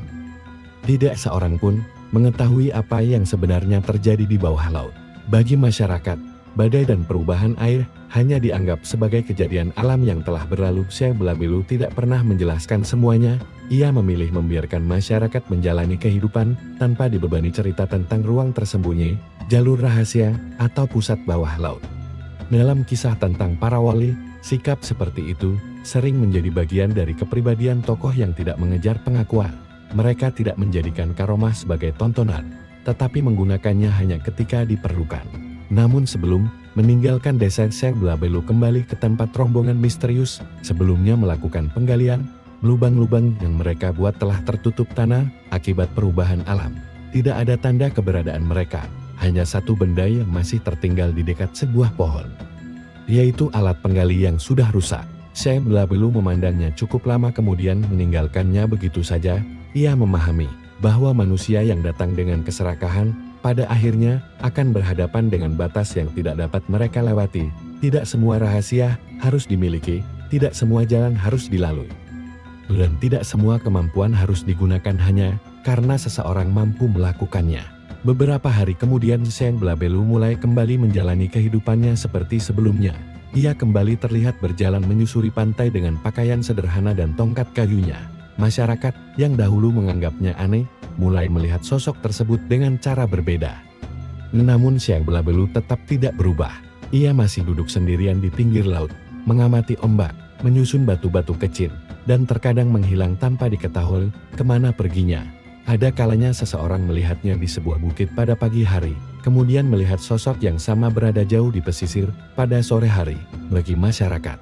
Tidak seorang pun mengetahui apa yang sebenarnya terjadi di bawah laut. Bagi masyarakat, badai dan perubahan air hanya dianggap sebagai kejadian alam yang telah berlalu. Zhang Belabelu tidak pernah menjelaskan semuanya. Ia memilih membiarkan masyarakat menjalani kehidupan tanpa dibebani cerita tentang ruang tersembunyi, jalur rahasia, atau pusat bawah laut. Dalam kisah tentang para wali, sikap seperti itu sering menjadi bagian dari kepribadian tokoh yang tidak mengejar pengakuan. Mereka tidak menjadikan karomah sebagai tontonan, tetapi menggunakannya hanya ketika diperlukan. Namun sebelum meninggalkan desa, Zhang Belabelu kembali ke tempat rombongan misterius. Sebelumnya melakukan penggalian, lubang-lubang yang mereka buat telah tertutup tanah akibat perubahan alam. Tidak ada tanda keberadaan mereka, hanya satu benda yang masih tertinggal di dekat sebuah pohon, yaitu alat penggali yang sudah rusak. Zhang Belabelu memandangnya cukup lama kemudian meninggalkannya begitu saja. Ia memahami bahwa manusia yang datang dengan keserakahan pada akhirnya akan berhadapan dengan batas yang tidak dapat mereka lewati. Tidak semua rahasia harus dimiliki, tidak semua jalan harus dilalui, dan tidak semua kemampuan harus digunakan hanya karena seseorang mampu melakukannya. Beberapa hari kemudian Zhang Belabelu mulai kembali menjalani kehidupannya seperti sebelumnya. Ia kembali terlihat berjalan menyusuri pantai dengan pakaian sederhana dan tongkat kayunya. Masyarakat yang dahulu menganggapnya aneh, mulai melihat sosok tersebut dengan cara berbeda. Namun Zhang Belabelu tetap tidak berubah. Ia masih duduk sendirian di pinggir laut, mengamati ombak, menyusun batu-batu kecil, dan terkadang menghilang tanpa diketahui kemana perginya. Ada kalanya seseorang melihatnya di sebuah bukit pada pagi hari, kemudian melihat sosok yang sama berada jauh di pesisir pada sore hari. Bagi masyarakat,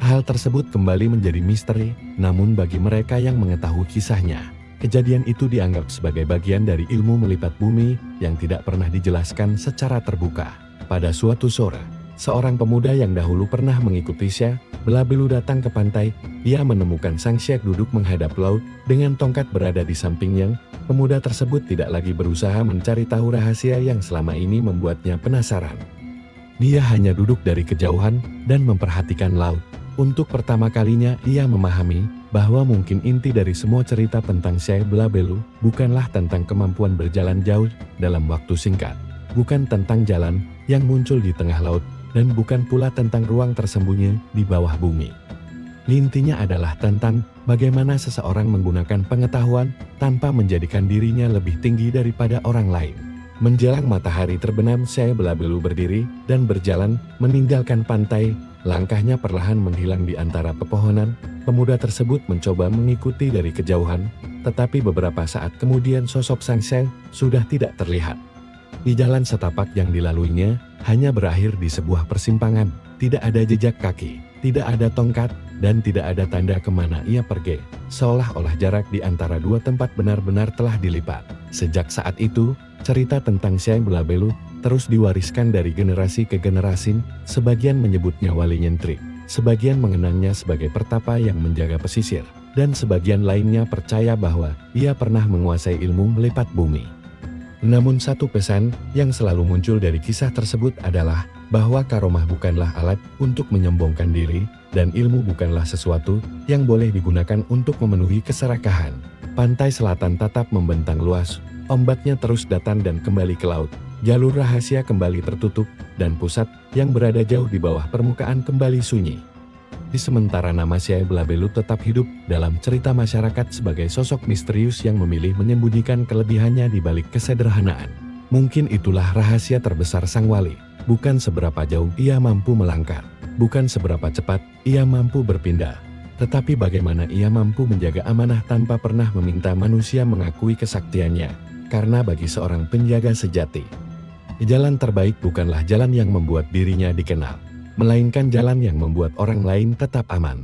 Hal tersebut kembali menjadi misteri, namun bagi mereka yang mengetahui kisahnya, kejadian itu dianggap sebagai bagian dari ilmu melipat bumi yang tidak pernah dijelaskan secara terbuka. Pada suatu sore, seorang pemuda yang dahulu pernah mengikuti Syekh Belabelu datang ke pantai. Ia menemukan sang Syekh duduk menghadap laut dengan tongkat berada di sampingnya. Pemuda tersebut tidak lagi berusaha mencari tahu rahasia yang selama ini membuatnya penasaran. Dia hanya duduk dari kejauhan dan memperhatikan laut. Untuk pertama kalinya ia memahami bahwa mungkin inti dari semua cerita tentang Syekh Belabelu bukanlah tentang kemampuan berjalan jauh dalam waktu singkat, bukan tentang jalan yang muncul di tengah laut, dan bukan pula tentang ruang tersembunyi di bawah bumi. Intinya adalah tentang bagaimana seseorang menggunakan pengetahuan tanpa menjadikan dirinya lebih tinggi daripada orang lain. Menjelang matahari terbenam, Syekh Belabelu berdiri dan berjalan meninggalkan pantai. Langkahnya perlahan menghilang di antara pepohonan. Pemuda tersebut mencoba mengikuti dari kejauhan, tetapi beberapa saat kemudian sosok sang Syekh sudah tidak terlihat. Di jalan setapak yang dilaluinya hanya berakhir di sebuah persimpangan. Tidak ada jejak kaki, tidak ada tongkat, dan tidak ada tanda kemana ia pergi. Seolah-olah jarak di antara dua tempat benar-benar telah dilipat. Sejak saat itu, cerita tentang Syekh Belabelu terus diwariskan dari generasi ke generasi. Sebagian menyebutnya wali nyentrik, sebagian mengenangnya sebagai pertapa yang menjaga pesisir, dan sebagian lainnya percaya bahwa ia pernah menguasai ilmu melipat bumi. Namun satu pesan yang selalu muncul dari kisah tersebut adalah bahwa karomah bukanlah alat untuk menyombongkan diri, dan ilmu bukanlah sesuatu yang boleh digunakan untuk memenuhi keserakahan. Pantai selatan tatap membentang luas, ombaknya terus datang dan kembali ke laut. Jalur rahasia kembali tertutup, dan pusat yang berada jauh di bawah permukaan kembali sunyi. Di sementara nama Syekh Belabelu tetap hidup dalam cerita masyarakat sebagai sosok misterius yang memilih menyembunyikan kelebihannya di balik kesederhanaan. Mungkin itulah rahasia terbesar sang wali. Bukan seberapa jauh ia mampu melangkah, bukan seberapa cepat ia mampu berpindah, tetapi bagaimana ia mampu menjaga amanah tanpa pernah meminta manusia mengakui kesaktiannya. Karena bagi seorang penjaga sejati, jalan terbaik bukanlah jalan yang membuat dirinya dikenal, melainkan jalan yang membuat orang lain tetap aman.